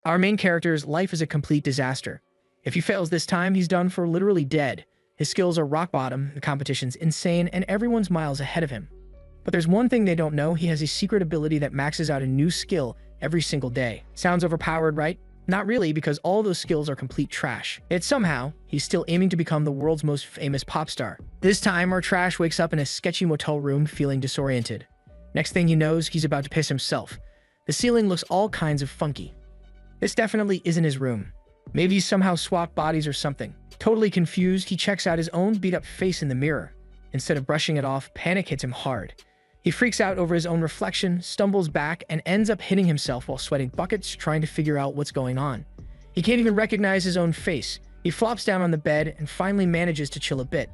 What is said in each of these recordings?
Our main character's life is a complete disaster. If he fails this time, he's done for literally dead. His skills are rock bottom, the competition's insane, and everyone's miles ahead of him. But there's one thing they don't know: he has a secret ability that maxes out a new skill every single day. Sounds overpowered, right? Not really, because all those skills are complete trash. Yet somehow, he's still aiming to become the world's most famous pop star. This time, our trash wakes up in a sketchy motel room feeling disoriented. Next thing he knows, he's about to piss himself. The ceiling looks all kinds of funky. This definitely isn't his room. Maybe he somehow swapped bodies or something. Totally confused, he checks out his own beat-up face in the mirror. Instead of brushing it off, panic hits him hard. He freaks out over his own reflection, stumbles back, and ends up hitting himself while sweating buckets trying to figure out what's going on. He can't even recognize his own face. He flops down on the bed and finally manages to chill a bit.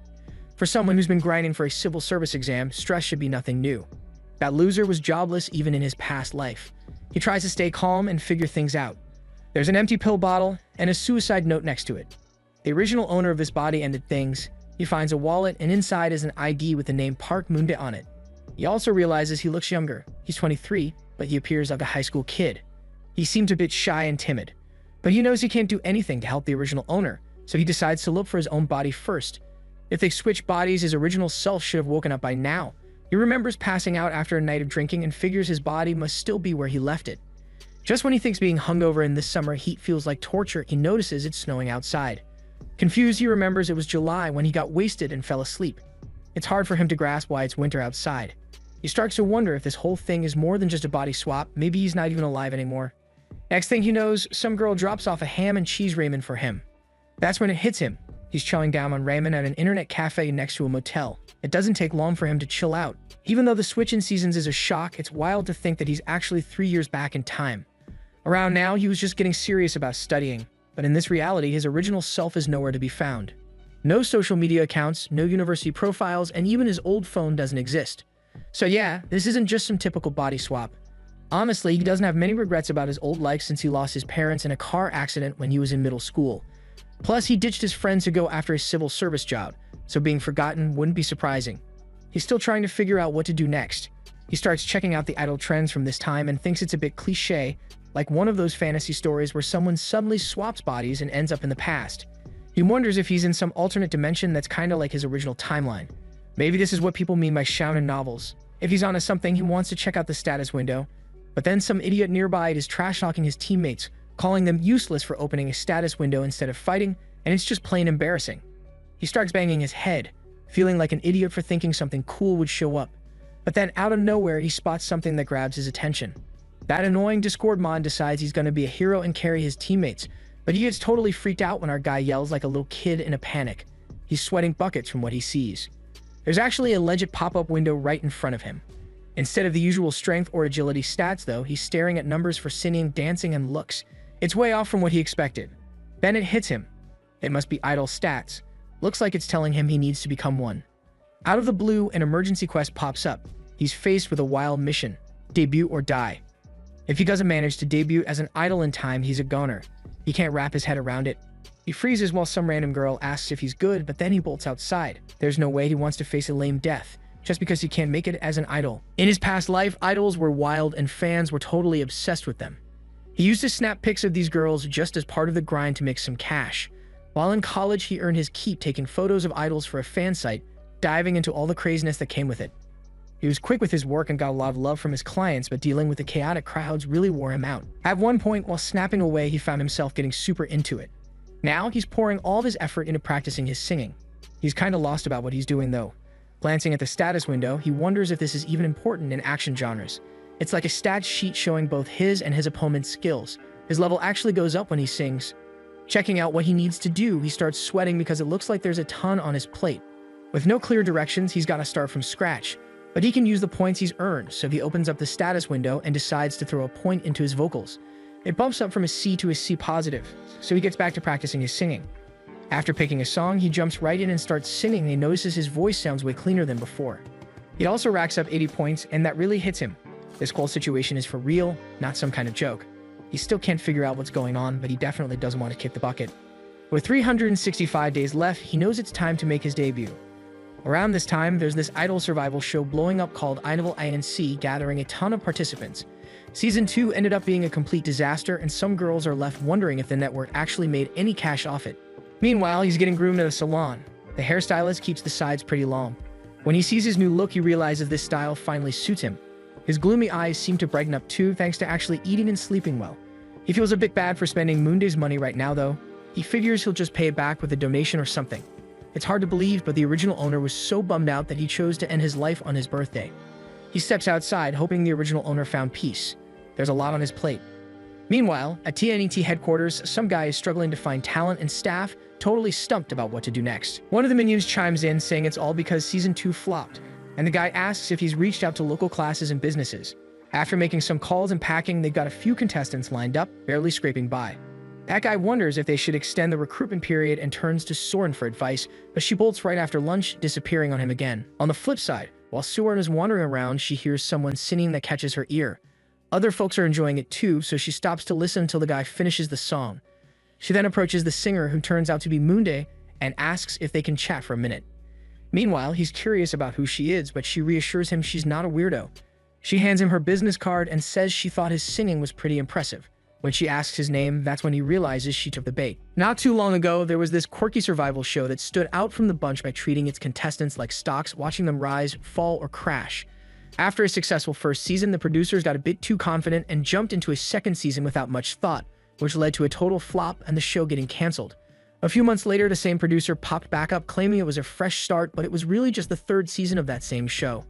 For someone who's been grinding for a civil service exam, stress should be nothing new. That loser was jobless even in his past life. He tries to stay calm and figure things out. There's an empty pill bottle and a suicide note next to it. The original owner of this body ended things. He finds a wallet, and inside is an ID with the name Park Moonde on it. He also realizes he looks younger. He's 23, but he appears like a high school kid. He seems a bit shy and timid, but he knows he can't do anything to help the original owner, so he decides to look for his own body first. If they switch bodies, his original self should have woken up by now. He remembers passing out after a night of drinking and figures his body must still be where he left it. Just when he thinks being hungover in this summer heat feels like torture, he notices it's snowing outside. Confused, he remembers it was July when he got wasted and fell asleep. It's hard for him to grasp why it's winter outside. He starts to wonder if this whole thing is more than just a body swap. Maybe he's not even alive anymore. Next thing he knows, some girl drops off a ham and cheese ramen for him. That's when it hits him. He's chowing down on ramen at an internet cafe next to a motel. It doesn't take long for him to chill out. Even though the switch in seasons is a shock, it's wild to think that he's actually 3 years back in time. Around now, he was just getting serious about studying. But in this reality, his original self is nowhere to be found. No social media accounts, no university profiles, and even his old phone doesn't exist. So yeah, this isn't just some typical body swap. Honestly, he doesn't have many regrets about his old life since he lost his parents in a car accident when he was in middle school. Plus, he ditched his friends to go after his civil service job, so being forgotten wouldn't be surprising. He's still trying to figure out what to do next. He starts checking out the idol trends from this time and thinks it's a bit cliche, like one of those fantasy stories where someone suddenly swaps bodies and ends up in the past. He wonders if he's in some alternate dimension that's kinda like his original timeline. Maybe this is what people mean by shounen novels. If he's onto something, he wants to check out the status window, but then some idiot nearby is trash-talking his teammates, calling them useless for opening a status window instead of fighting, and it's just plain embarrassing. He starts banging his head, feeling like an idiot for thinking something cool would show up. But then out of nowhere, he spots something that grabs his attention. That annoying Discord mod decides he's going to be a hero and carry his teammates, but he gets totally freaked out when our guy yells like a little kid in a panic. He's sweating buckets from what he sees. There's actually a legit pop-up window right in front of him. Instead of the usual strength or agility stats though, he's staring at numbers for singing, dancing, and looks. It's way off from what he expected. Then it hits him. It must be idol stats. Looks like it's telling him he needs to become one. Out of the blue, an emergency quest pops up. He's faced with a wild mission: debut or die. If he doesn't manage to debut as an idol in time, he's a goner. He can't wrap his head around it. He freezes while some random girl asks if he's good, but then he bolts outside. There's no way he wants to face a lame death, just because he can't make it as an idol. In his past life, idols were wild and fans were totally obsessed with them. He used to snap pics of these girls just as part of the grind to make some cash. While in college, he earned his keep taking photos of idols for a fan site, diving into all the craziness that came with it. He was quick with his work and got a lot of love from his clients, but dealing with the chaotic crowds really wore him out. At one point, while snapping away, he found himself getting super into it. Now, he's pouring all of his effort into practicing his singing. He's kinda lost about what he's doing though. Glancing at the status window, he wonders if this is even important in action genres. It's like a stats sheet showing both his and his opponent's skills. His level actually goes up when he sings. Checking out what he needs to do, he starts sweating because it looks like there's a ton on his plate. With no clear directions, he's gotta start from scratch. But he can use the points he's earned, so he opens up the status window and decides to throw a point into his vocals. It bumps up from a C to a C positive, so he gets back to practicing his singing. After picking a song, he jumps right in and starts singing, and he notices his voice sounds way cleaner than before. He also racks up 80 points, and that really hits him. This whole situation is for real, not some kind of joke. He still can't figure out what's going on, but he definitely doesn't want to kick the bucket. With 365 days left, he knows it's time to make his debut. Around this time, there's this idol survival show blowing up called Idol INC, gathering a ton of participants. Season 2 ended up being a complete disaster, and some girls are left wondering if the network actually made any cash off it. Meanwhile, he's getting groomed at a salon. The hairstylist keeps the sides pretty long. When he sees his new look, he realizes this style finally suits him. His gloomy eyes seem to brighten up too, thanks to actually eating and sleeping well. He feels a bit bad for spending Moonday's money right now, though. He figures he'll just pay it back with a donation or something. It's hard to believe, but the original owner was so bummed out that he chose to end his life on his birthday. He steps outside, hoping the original owner found peace. There's a lot on his plate. Meanwhile, at TNT headquarters, some guy is struggling to find talent and staff, totally stumped about what to do next. One of the minions chimes in, saying it's all because Season 2 flopped, and the guy asks if he's reached out to local classes and businesses. After making some calls and packing, they've got a few contestants lined up, barely scraping by. That guy wonders if they should extend the recruitment period and turns to Soren for advice, but she bolts right after lunch, disappearing on him again. On the flip side, while Soren is wandering around, she hears someone singing that catches her ear. Other folks are enjoying it too, so she stops to listen until the guy finishes the song. She then approaches the singer, who turns out to be Moonday, and asks if they can chat for a minute. Meanwhile, he's curious about who she is, but she reassures him she's not a weirdo. She hands him her business card and says she thought his singing was pretty impressive. When she asks his name, that's when he realizes she took the bait. Not too long ago, there was this quirky survival show that stood out from the bunch by treating its contestants like stocks, watching them rise, fall, or crash. After a successful first season, the producers got a bit too confident and jumped into a second season without much thought, which led to a total flop and the show getting cancelled. A few months later, the same producer popped back up, claiming it was a fresh start, but it was really just the third season of that same show.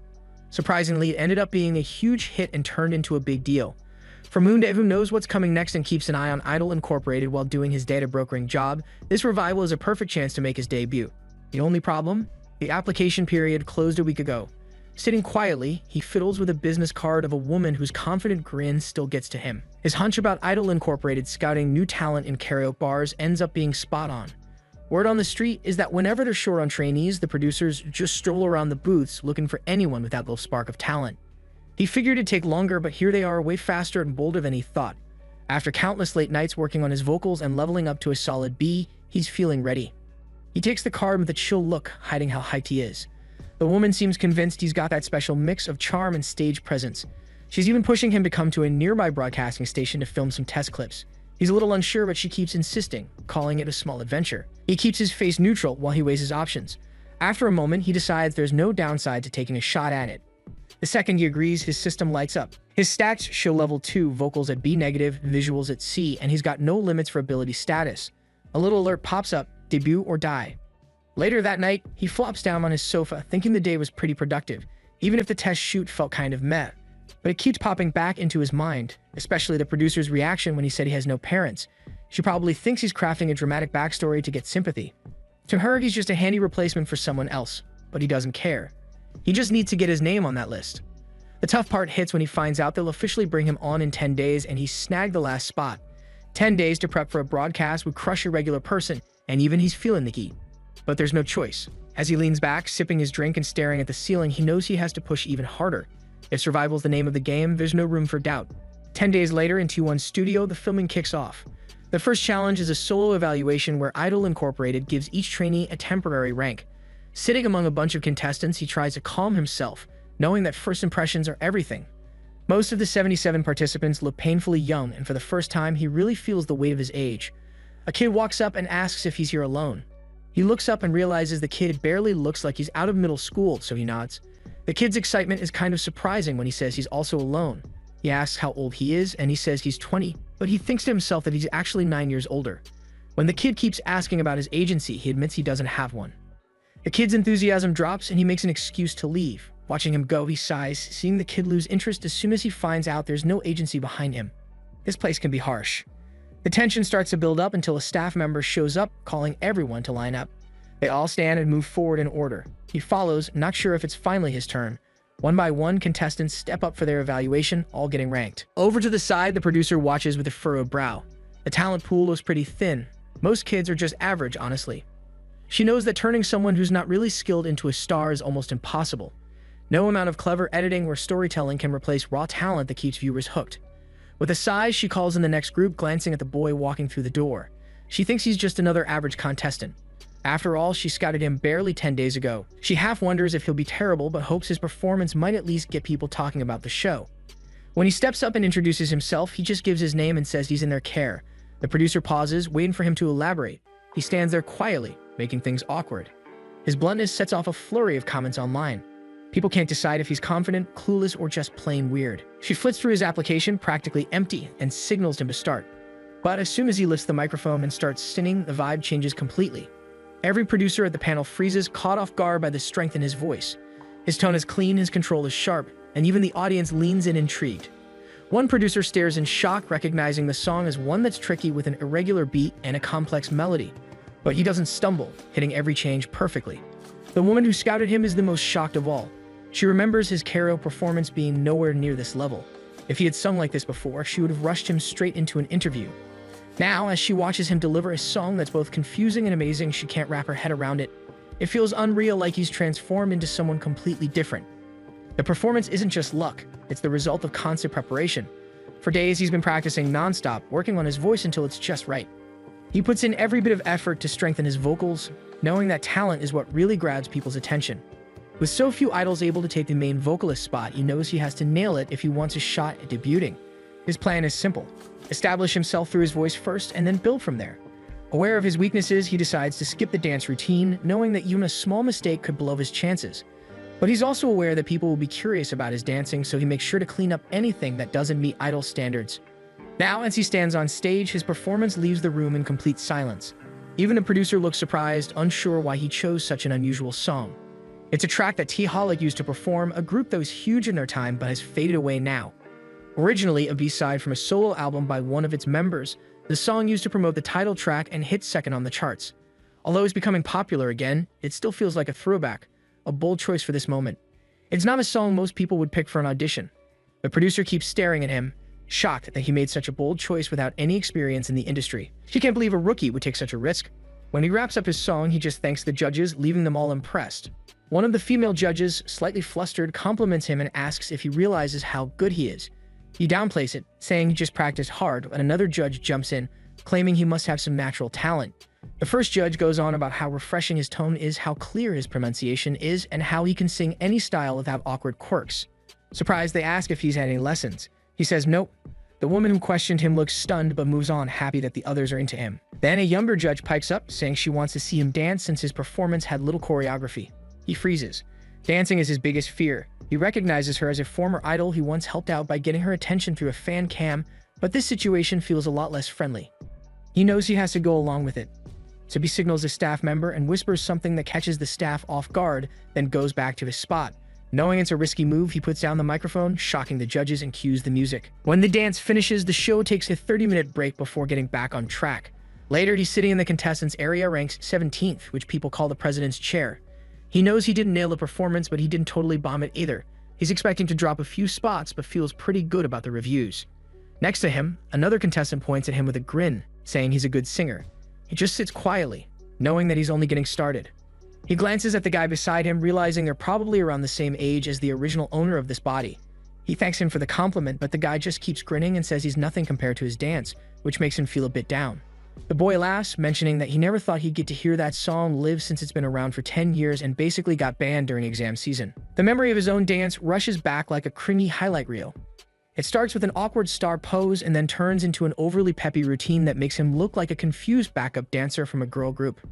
Surprisingly, it ended up being a huge hit and turned into a big deal. For Moonday, who knows what's coming next and keeps an eye on Idol Incorporated while doing his data brokering job, this revival is a perfect chance to make his debut. The only problem? The application period closed a week ago. Sitting quietly, he fiddles with a business card of a woman whose confident grin still gets to him. His hunch about Idol Incorporated scouting new talent in karaoke bars ends up being spot on. Word on the street is that whenever they're short on trainees, the producers just stroll around the booths looking for anyone with that little spark of talent. He figured it'd take longer, but here they are, way faster and bolder than he thought. After countless late nights working on his vocals and leveling up to a solid B, he's feeling ready. He takes the card with a chill look, hiding how hyped he is. The woman seems convinced he's got that special mix of charm and stage presence. She's even pushing him to come to a nearby broadcasting station to film some test clips. He's a little unsure, but she keeps insisting, calling it a small adventure. He keeps his face neutral while he weighs his options. After a moment, he decides there's no downside to taking a shot at it. The second he agrees, his system lights up. His stats show level 2, vocals at B-, visuals at C, and he's got no limits for ability status. A little alert pops up, debut or die. Later that night, he flops down on his sofa, thinking the day was pretty productive, even if the test shoot felt kind of meh. But it keeps popping back into his mind, especially the producer's reaction when he said he has no parents. She probably thinks he's crafting a dramatic backstory to get sympathy. To her, he's just a handy replacement for someone else, but he doesn't care. He just needs to get his name on that list. The tough part hits when he finds out they'll officially bring him on in 10 days and he's snagged the last spot. 10 days to prep for a broadcast would crush a regular person, and even he's feeling the heat. But there's no choice. As he leans back, sipping his drink and staring at the ceiling, he knows he has to push even harder. If survival's the name of the game, there's no room for doubt. 10 days later, in T1's studio, the filming kicks off. The first challenge is a solo evaluation where Idol Incorporated gives each trainee a temporary rank. Sitting among a bunch of contestants, he tries to calm himself, knowing that first impressions are everything. Most of the 77 participants look painfully young, and for the first time, he really feels the weight of his age. A kid walks up and asks if he's here alone. He looks up and realizes the kid barely looks like he's out of middle school, so he nods. The kid's excitement is kind of surprising when he says he's also alone. He asks how old he is, and he says he's 20, but he thinks to himself that he's actually 9 years older. When the kid keeps asking about his agency, he admits he doesn't have one. The kid's enthusiasm drops, and he makes an excuse to leave. Watching him go, he sighs, seeing the kid lose interest as soon as he finds out there's no agency behind him. This place can be harsh. The tension starts to build up until a staff member shows up, calling everyone to line up. They all stand and move forward in order. He follows, not sure if it's finally his turn. One by one, contestants step up for their evaluation, all getting ranked. Over to the side, the producer watches with a furrowed brow. The talent pool looks pretty thin. Most kids are just average, honestly. She knows that turning someone who's not really skilled into a star is almost impossible. No amount of clever editing or storytelling can replace raw talent that keeps viewers hooked. With a sigh, she calls in the next group, glancing at the boy walking through the door. She thinks he's just another average contestant. After all, she scouted him barely 10 days ago. She half wonders if he'll be terrible, but hopes his performance might at least get people talking about the show. When he steps up and introduces himself, he just gives his name and says he's in their care. The producer pauses, waiting for him to elaborate. He stands there quietly, making things awkward. His bluntness sets off a flurry of comments online. People can't decide if he's confident, clueless, or just plain weird. She flits through his application, practically empty, and signals him to start. But as soon as he lifts the microphone and starts singing, the vibe changes completely. Every producer at the panel freezes, caught off guard by the strength in his voice. His tone is clean, his control is sharp, and even the audience leans in intrigued. One producer stares in shock, recognizing the song as one that's tricky with an irregular beat and a complex melody. But he doesn't stumble, hitting every change perfectly. The woman who scouted him is the most shocked of all. She remembers his karaoke performance being nowhere near this level. If he had sung like this before, she would have rushed him straight into an interview. Now, as she watches him deliver a song that's both confusing and amazing, she can't wrap her head around it. It feels unreal, like he's transformed into someone completely different. The performance isn't just luck, it's the result of constant preparation. For days, he's been practicing nonstop, working on his voice until it's just right. He puts in every bit of effort to strengthen his vocals, knowing that talent is what really grabs people's attention. With so few idols able to take the main vocalist spot, he knows he has to nail it if he wants a shot at debuting. His plan is simple: establish himself through his voice first and then build from there. Aware of his weaknesses, he decides to skip the dance routine, knowing that even a small mistake could blow his chances. But he's also aware that people will be curious about his dancing, so he makes sure to clean up anything that doesn't meet idol standards. Now, as he stands on stage, his performance leaves the room in complete silence. Even the producer looks surprised, unsure why he chose such an unusual song. It's a track that T-Holic used to perform, a group that was huge in their time but has faded away now. Originally a B-side from a solo album by one of its members, the song used to promote the title track and hit second on the charts. Although it's becoming popular again, it still feels like a throwback, a bold choice for this moment. It's not a song most people would pick for an audition. The producer keeps staring at him, shocked that he made such a bold choice without any experience in the industry. She can't believe a rookie would take such a risk. When he wraps up his song, he just thanks the judges, leaving them all impressed. One of the female judges, slightly flustered, compliments him and asks if he realizes how good he is. He downplays it, saying he just practiced hard, and another judge jumps in, claiming he must have some natural talent. The first judge goes on about how refreshing his tone is, how clear his pronunciation is, and how he can sing any style without awkward quirks. Surprised, they ask if he's had any lessons. He says nope. The woman who questioned him looks stunned but moves on, happy that the others are into him. Then a younger judge pipes up, saying she wants to see him dance since his performance had little choreography. He freezes. Dancing is his biggest fear. He recognizes her as a former idol he once helped out by getting her attention through a fan cam, but this situation feels a lot less friendly. He knows he has to go along with it. So he signals a staff member and whispers something that catches the staff off guard, then goes back to his spot. Knowing it's a risky move, he puts down the microphone, shocking the judges, and cues the music. When the dance finishes, the show takes a 30-minute break before getting back on track. Later, he's sitting in the contestants' area, ranked 17th, which people call the president's chair. He knows he didn't nail the performance, but he didn't totally bomb it either. He's expecting to drop a few spots, but feels pretty good about the reviews. Next to him, another contestant points at him with a grin, saying he's a good singer. He just sits quietly, knowing that he's only getting started. He glances at the guy beside him, realizing they're probably around the same age as the original owner of this body. He thanks him for the compliment, but the guy just keeps grinning and says he's nothing compared to his dance, which makes him feel a bit down. The boy laughs, mentioning that he never thought he'd get to hear that song live since it's been around for 10 years and basically got banned during exam season. The memory of his own dance rushes back like a cringy highlight reel. It starts with an awkward star pose and then turns into an overly peppy routine that makes him look like a confused backup dancer from a girl group.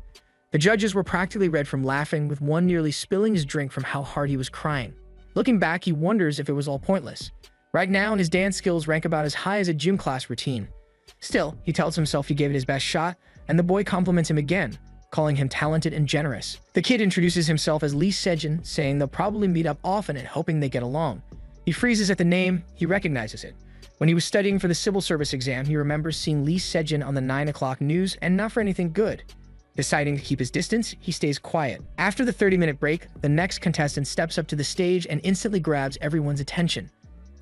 The judges were practically red from laughing, with one nearly spilling his drink from how hard he was crying. Looking back, he wonders if it was all pointless. Right now, his dance skills rank about as high as a gym class routine. Still, he tells himself he gave it his best shot, and the boy compliments him again, calling him talented and generous. The kid introduces himself as Lee Sejin, saying they'll probably meet up often and hoping they get along. He freezes at the name. He recognizes it. When he was studying for the civil service exam, he remembers seeing Lee Sejin on the 9 o'clock news, and not for anything good. Deciding to keep his distance, he stays quiet. After the 30-minute break, the next contestant steps up to the stage and instantly grabs everyone's attention.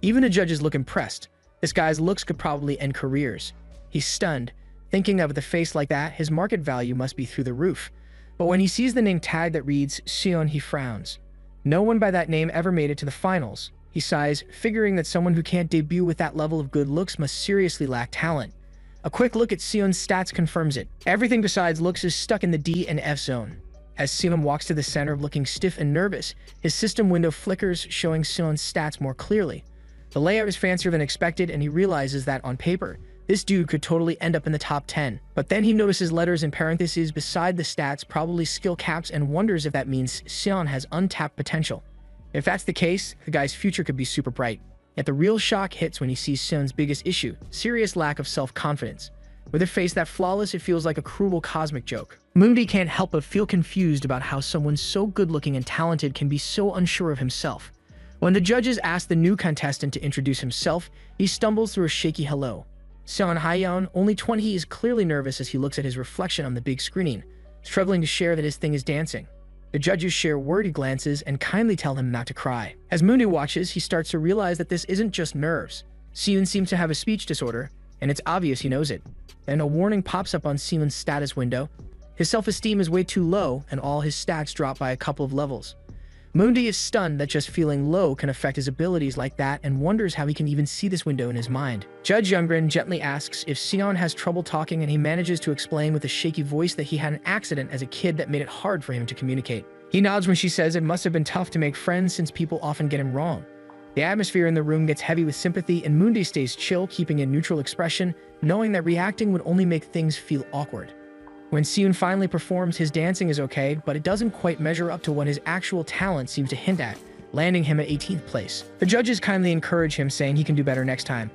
Even the judges look impressed. This guy's looks could probably end careers. He's stunned, thinking that with a face like that, his market value must be through the roof. But when he sees the name tag that reads Seon, he frowns. No one by that name ever made it to the finals. He sighs, figuring that someone who can't debut with that level of good looks must seriously lack talent. A quick look at Seon's stats confirms it. Everything besides looks is stuck in the D and F zone. As Seon walks to the center, looking stiff and nervous, his system window flickers, showing Seon's stats more clearly. The layout is fancier than expected, and he realizes that on paper, this dude could totally end up in the top 10. But then he notices letters in parentheses beside the stats, probably skill caps, and wonders if that means Sion has untapped potential. If that's the case, the guy's future could be super bright. Yet the real shock hits when he sees Sion's biggest issue, serious lack of self-confidence. With a face that flawless, it feels like a cruel cosmic joke. Moondy can't help but feel confused about how someone so good-looking and talented can be so unsure of himself. When the judges ask the new contestant to introduce himself, he stumbles through a shaky hello. Sion Hyeon, only 20, is clearly nervous as he looks at his reflection on the big screen, struggling to share that his thing is dancing. The judges share wordy glances and kindly tell him not to cry. As Moondy watches, he starts to realize that this isn't just nerves. Sion seems to have a speech disorder, and it's obvious he knows it. Then a warning pops up on Sion's status window. His self-esteem is way too low, and all his stats drop by a couple of levels. Moondy is stunned that just feeling low can affect his abilities like that and wonders how he can even see this window in his mind. Judge Youngren gently asks if Sion has trouble talking, and he manages to explain with a shaky voice that he had an accident as a kid that made it hard for him to communicate. He nods when she says it must have been tough to make friends since people often get him wrong. The atmosphere in the room gets heavy with sympathy, and Moondy stays chill, keeping a neutral expression, knowing that reacting would only make things feel awkward. When Sion finally performs, his dancing is okay, but it doesn't quite measure up to what his actual talent seems to hint at, landing him at 18th place. The judges kindly encourage him, saying he can do better next time.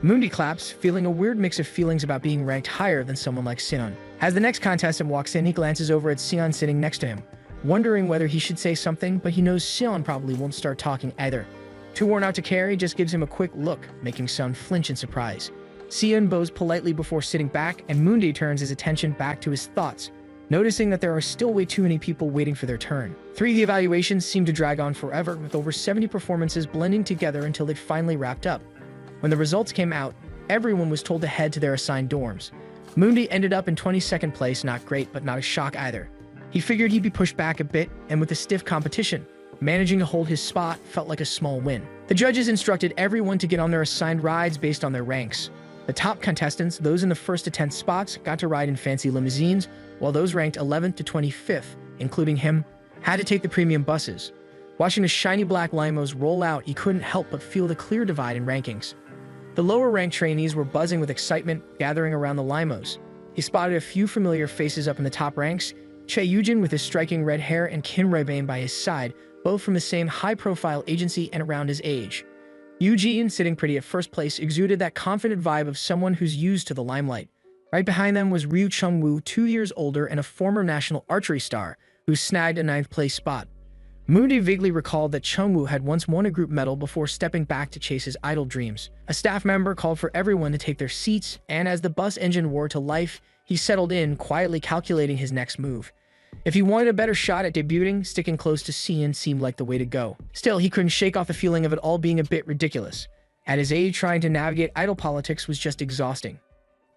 Moondy claps, feeling a weird mix of feelings about being ranked higher than someone like Sion. As the next contestant walks in, he glances over at Sion sitting next to him, wondering whether he should say something, but he knows Sion probably won't start talking either. Too worn out to care, he just gives him a quick look, making Sion flinch in surprise. Sion bows politely before sitting back, and Moondy turns his attention back to his thoughts, noticing that there are still way too many people waiting for their turn. 3 of the evaluations seem to drag on forever, with over 70 performances blending together until they finally wrapped up. When the results came out, everyone was told to head to their assigned dorms. Moondy ended up in 22nd place, not great, but not a shock either. He figured he'd be pushed back a bit, and with the stiff competition, managing to hold his spot felt like a small win. The judges instructed everyone to get on their assigned rides based on their ranks. The top contestants, those in the 1st to 10th spots, got to ride in fancy limousines, while those ranked 11th to 25th, including him, had to take the premium buses. Watching the shiny black limos roll out, he couldn't help but feel the clear divide in rankings. The lower-ranked trainees were buzzing with excitement, gathering around the limos. He spotted a few familiar faces up in the top ranks, Chae Yujin with his striking red hair and Kim Rae-bain by his side, both from the same high-profile agency and around his age. Eugene, sitting pretty at 1st place, exuded that confident vibe of someone who's used to the limelight. Right behind them was Ryu Chung-woo, 2 years older and a former national archery star, who snagged a 9th place spot. Moondy vaguely recalled that Chung-woo had once won a group medal before stepping back to chase his idle dreams. A staff member called for everyone to take their seats, and as the bus engine roared to life, he settled in, quietly calculating his next move. If he wanted a better shot at debuting, sticking close to Sion seemed like the way to go. Still, he couldn't shake off the feeling of it all being a bit ridiculous. At his age, trying to navigate idol politics was just exhausting.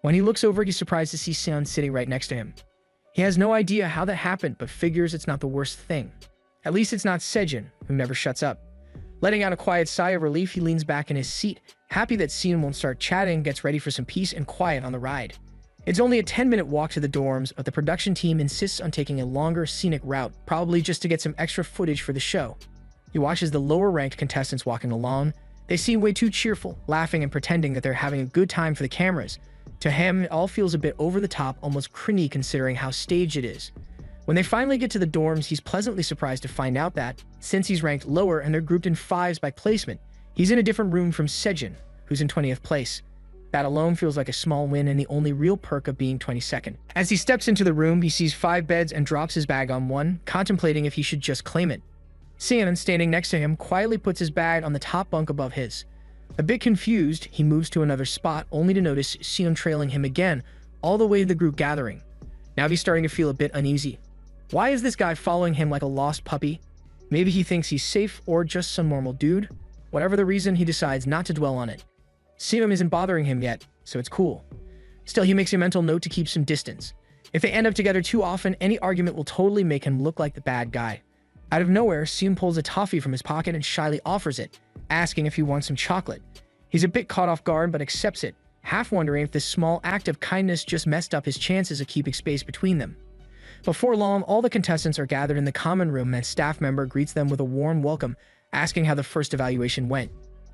When he looks over, he's surprised to see Sion sitting right next to him. He has no idea how that happened, but figures it's not the worst thing. At least it's not Sejin, who never shuts up. Letting out a quiet sigh of relief, he leans back in his seat, happy that Sion won't start chatting, gets ready for some peace and quiet on the ride. It's only a 10-minute walk to the dorms, but the production team insists on taking a longer, scenic route, probably just to get some extra footage for the show. He watches the lower-ranked contestants walking along. They seem way too cheerful, laughing and pretending that they're having a good time for the cameras. To him, it all feels a bit over the top, almost cringy considering how staged it is. When they finally get to the dorms, he's pleasantly surprised to find out that, since he's ranked lower and they're grouped in 5s by placement, he's in a different room from Sejin, who's in 20th place. That alone feels like a small win and the only real perk of being 22nd. As he steps into the room, he sees 5 beds and drops his bag on one, contemplating if he should just claim it. Sion, standing next to him, quietly puts his bag on the top bunk above his. A bit confused, he moves to another spot, only to notice Sion trailing him again, all the way to the group gathering. Now he's starting to feel a bit uneasy. Why is this guy following him like a lost puppy? Maybe he thinks he's safe or just some normal dude? Whatever the reason, he decides not to dwell on it. Sion isn't bothering him yet, so it's cool. Still, he makes a mental note to keep some distance. If they end up together too often, any argument will totally make him look like the bad guy. Out of nowhere, Sion pulls a toffee from his pocket and shyly offers it, asking if he wants some chocolate. He's a bit caught off guard but accepts it, half wondering if this small act of kindness just messed up his chances of keeping space between them. Before long, all the contestants are gathered in the common room and a staff member greets them with a warm welcome, asking how the first evaluation went.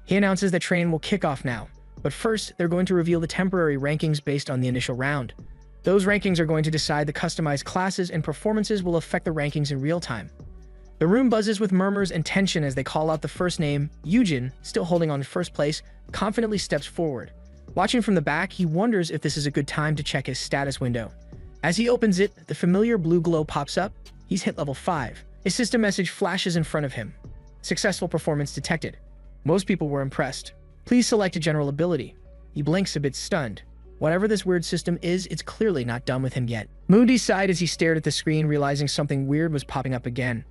He announces that training will kick off now, but first, they're going to reveal the temporary rankings based on the initial round. Those rankings are going to decide the customized classes, and performances will affect the rankings in real time. The room buzzes with murmurs and tension as they call out the first name. Yujin, still holding on to first place, confidently steps forward. Watching from the back, he wonders if this is a good time to check his status window. As he opens it, the familiar blue glow pops up. He's hit level 5. A system message flashes in front of him. Successful performance detected. Most people were impressed. Please select a general ability. He blinks a bit stunned. Whatever this weird system is, it's clearly not done with him yet. Moody sighed as he stared at the screen, realizing something weird was popping up again.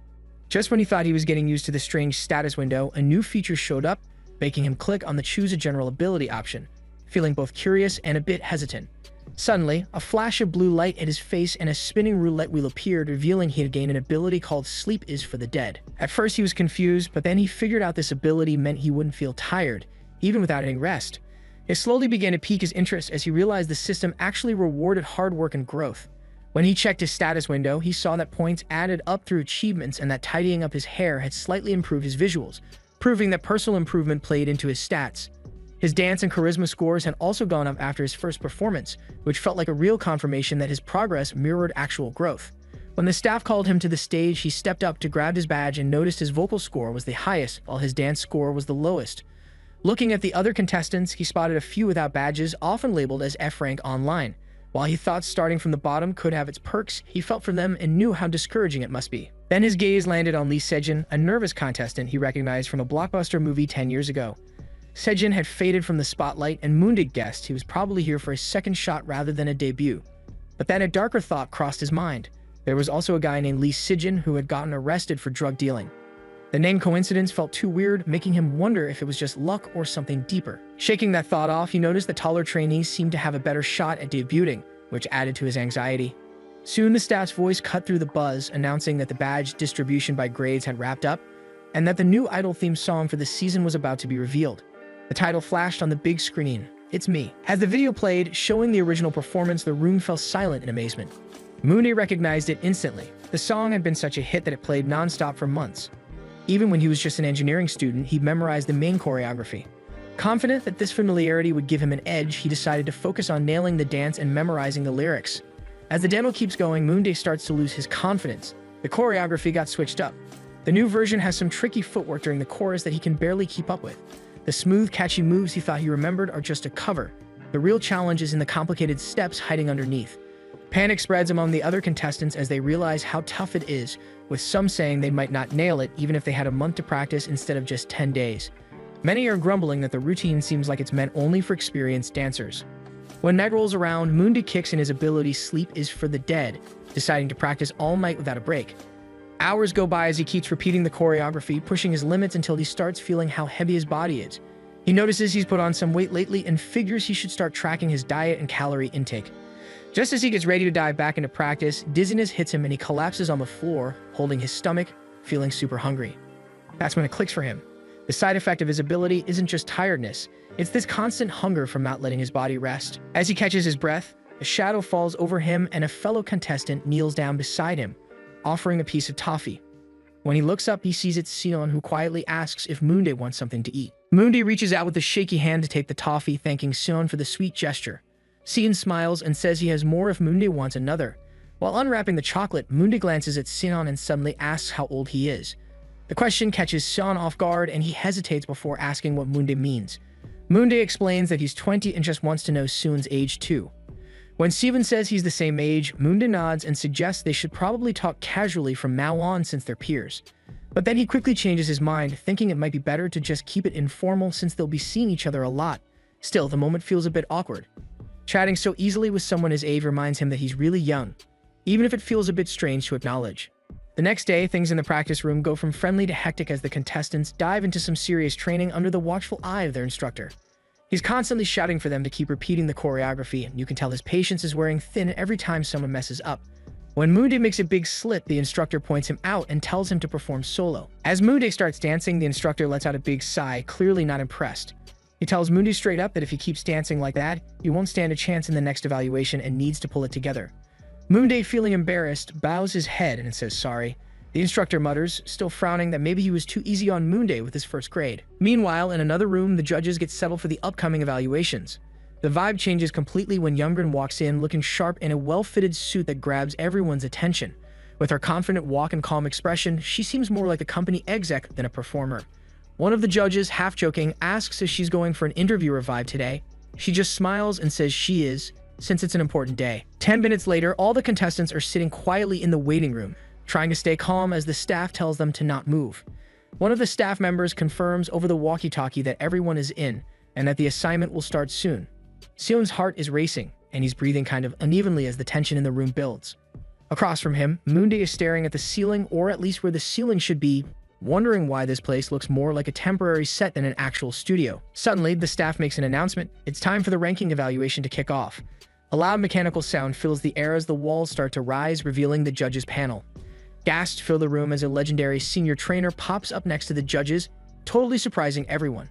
Just when he thought he was getting used to the strange status window, a new feature showed up, making him click on the Choose a General Ability option, feeling both curious and a bit hesitant. Suddenly, a flash of blue light at his face and a spinning roulette wheel appeared, revealing he had gained an ability called Sleep is for the Dead. At first he was confused, but then he figured out this ability meant he wouldn't feel tired, even without any rest. It slowly began to pique his interest as he realized the system actually rewarded hard work and growth. When he checked his status window, he saw that points added up through achievements and that tidying up his hair had slightly improved his visuals, proving that personal improvement played into his stats. His dance and charisma scores had also gone up after his first performance, which felt like a real confirmation that his progress mirrored actual growth. When the staff called him to the stage, he stepped up to grab his badge and noticed his vocal score was the highest, while his dance score was the lowest. Looking at the other contestants, he spotted a few without badges, often labeled as F-rank online. While he thought starting from the bottom could have its perks, he felt for them and knew how discouraging it must be. Then his gaze landed on Lee Sejin, a nervous contestant he recognized from a blockbuster movie 10 years ago. Sejin had faded from the spotlight, and Moondig guessed he was probably here for a second shot rather than a debut. But then a darker thought crossed his mind. There was also a guy named Lee Sejin who had gotten arrested for drug dealing. The name coincidence felt too weird, making him wonder if it was just luck or something deeper. Shaking that thought off, he noticed that taller trainees seemed to have a better shot at debuting, which added to his anxiety. Soon the staff's voice cut through the buzz, announcing that the badge distribution by grades had wrapped up, and that the new Idol theme song for the season was about to be revealed. The title flashed on the big screen. It's me. As the video played, showing the original performance, the room fell silent in amazement. Mooney recognized it instantly. The song had been such a hit that it played non-stop for months. Even when he was just an engineering student, he memorized the main choreography. Confident that this familiarity would give him an edge, he decided to focus on nailing the dance and memorizing the lyrics. As the demo keeps going, Moonday starts to lose his confidence. The choreography got switched up. The new version has some tricky footwork during the chorus that he can barely keep up with. The smooth, catchy moves he thought he remembered are just a cover. The real challenge is in the complicated steps hiding underneath. Panic spreads among the other contestants as they realize how tough it is, with some saying they might not nail it even if they had a month to practice instead of just 10 days. Many are grumbling that the routine seems like it's meant only for experienced dancers. When Meg rolls around, Mundi kicks in his ability Sleep is for the Dead, deciding to practice all night without a break. Hours go by as he keeps repeating the choreography, pushing his limits until he starts feeling how heavy his body is. He notices he's put on some weight lately and figures he should start tracking his diet and calorie intake. Just as he gets ready to dive back into practice, dizziness hits him and he collapses on the floor, holding his stomach, feeling super hungry. That's when it clicks for him. The side effect of his ability isn't just tiredness, it's this constant hunger from not letting his body rest. As he catches his breath, a shadow falls over him and a fellow contestant kneels down beside him, offering a piece of toffee. When he looks up, he sees it's Sion, who quietly asks if Moonday wants something to eat. Moonday reaches out with a shaky hand to take the toffee, thanking Sion for the sweet gesture. Sion smiles and says he has more if Moonday wants another. While unwrapping the chocolate, Moonday glances at Sion and suddenly asks how old he is. The question catches Sion off guard and he hesitates before asking what Moonday means. Moonday explains that he's 20 and just wants to know Sion's age too. When Steven says he's the same age, Moonday nods and suggests they should probably talk casually from now on since they're peers. But then he quickly changes his mind, thinking it might be better to just keep it informal since they'll be seeing each other a lot. Still, the moment feels a bit awkward. Chatting so easily with someone his age reminds him that he's really young, even if it feels a bit strange to acknowledge. The next day, things in the practice room go from friendly to hectic as the contestants dive into some serious training under the watchful eye of their instructor. He's constantly shouting for them to keep repeating the choreography, and you can tell his patience is wearing thin every time someone messes up. When Moonday makes a big slip, the instructor points him out and tells him to perform solo. As Moonday starts dancing, the instructor lets out a big sigh, clearly not impressed. He tells Moonday straight up that if he keeps dancing like that, he won't stand a chance in the next evaluation and needs to pull it together. Moonday, feeling embarrassed, bows his head and says sorry. The instructor mutters, still frowning, that maybe he was too easy on Moonday with his first grade. Meanwhile, in another room, the judges get settled for the upcoming evaluations. The vibe changes completely when Youngrin walks in looking sharp in a well-fitted suit that grabs everyone's attention. With her confident walk and calm expression, she seems more like a company exec than a performer. One of the judges, half-joking, asks if she's going for an interviewer vibe today. She just smiles and says she is, since it's an important day. 10 minutes later, all the contestants are sitting quietly in the waiting room, trying to stay calm as the staff tells them to not move. One of the staff members confirms over the walkie-talkie that everyone is in, and that the assignment will start soon. Seon's heart is racing, and he's breathing kind of unevenly as the tension in the room builds. Across from him, Moonday is staring at the ceiling, or at least where the ceiling should be, wondering why this place looks more like a temporary set than an actual studio. Suddenly, the staff makes an announcement. It's time for the ranking evaluation to kick off. A loud mechanical sound fills the air as the walls start to rise, revealing the judges' panel. Gasps fill the room as a legendary senior trainer pops up next to the judges, totally surprising everyone.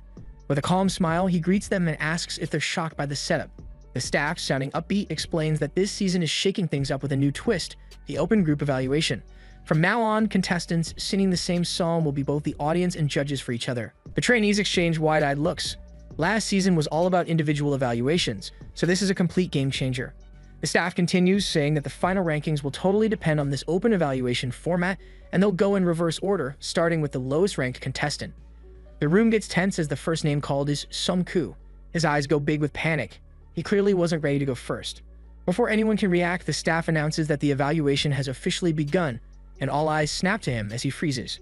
With a calm smile, he greets them and asks if they're shocked by the setup. The staff, sounding upbeat, explains that this season is shaking things up with a new twist, the open group evaluation. From now on, contestants singing the same song will be both the audience and judges for each other. The trainees exchange wide-eyed looks. Last season was all about individual evaluations, so this is a complete game changer. The staff continues, saying that the final rankings will totally depend on this open evaluation format, and they'll go in reverse order, starting with the lowest-ranked contestant. The room gets tense as the first name called is Sung-koo. His eyes go big with panic. He clearly wasn't ready to go first. Before anyone can react, the staff announces that the evaluation has officially begun, and all eyes snap to him as he freezes.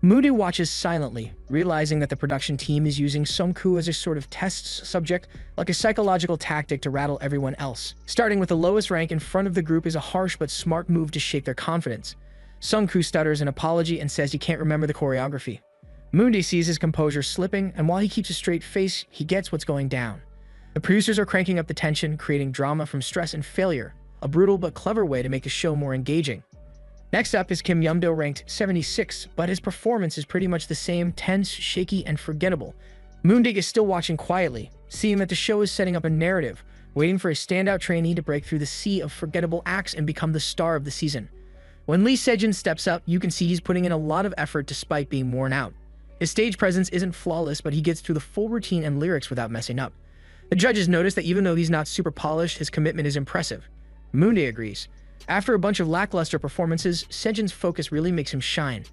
Moody watches silently, realizing that the production team is using Sung-koo as a sort of test subject, like a psychological tactic to rattle everyone else. Starting with the lowest rank in front of the group is a harsh but smart move to shake their confidence. Sung-koo stutters an apology and says he can't remember the choreography. Moonday sees his composure slipping, and while he keeps a straight face, he gets what's going down. The producers are cranking up the tension, creating drama from stress and failure, a brutal but clever way to make the show more engaging. Next up is Kim Yumdo, ranked 76, but his performance is pretty much the same, tense, shaky, and forgettable. Moonday is still watching quietly, seeing that the show is setting up a narrative, waiting for a standout trainee to break through the sea of forgettable acts and become the star of the season. When Lee Sejin steps up, you can see he's putting in a lot of effort despite being worn out. His stage presence isn't flawless, but he gets through the full routine and lyrics without messing up. The judges notice that even though he's not super polished, his commitment is impressive. Moonday agrees. After a bunch of lackluster performances, Sejin's focus really makes him shine.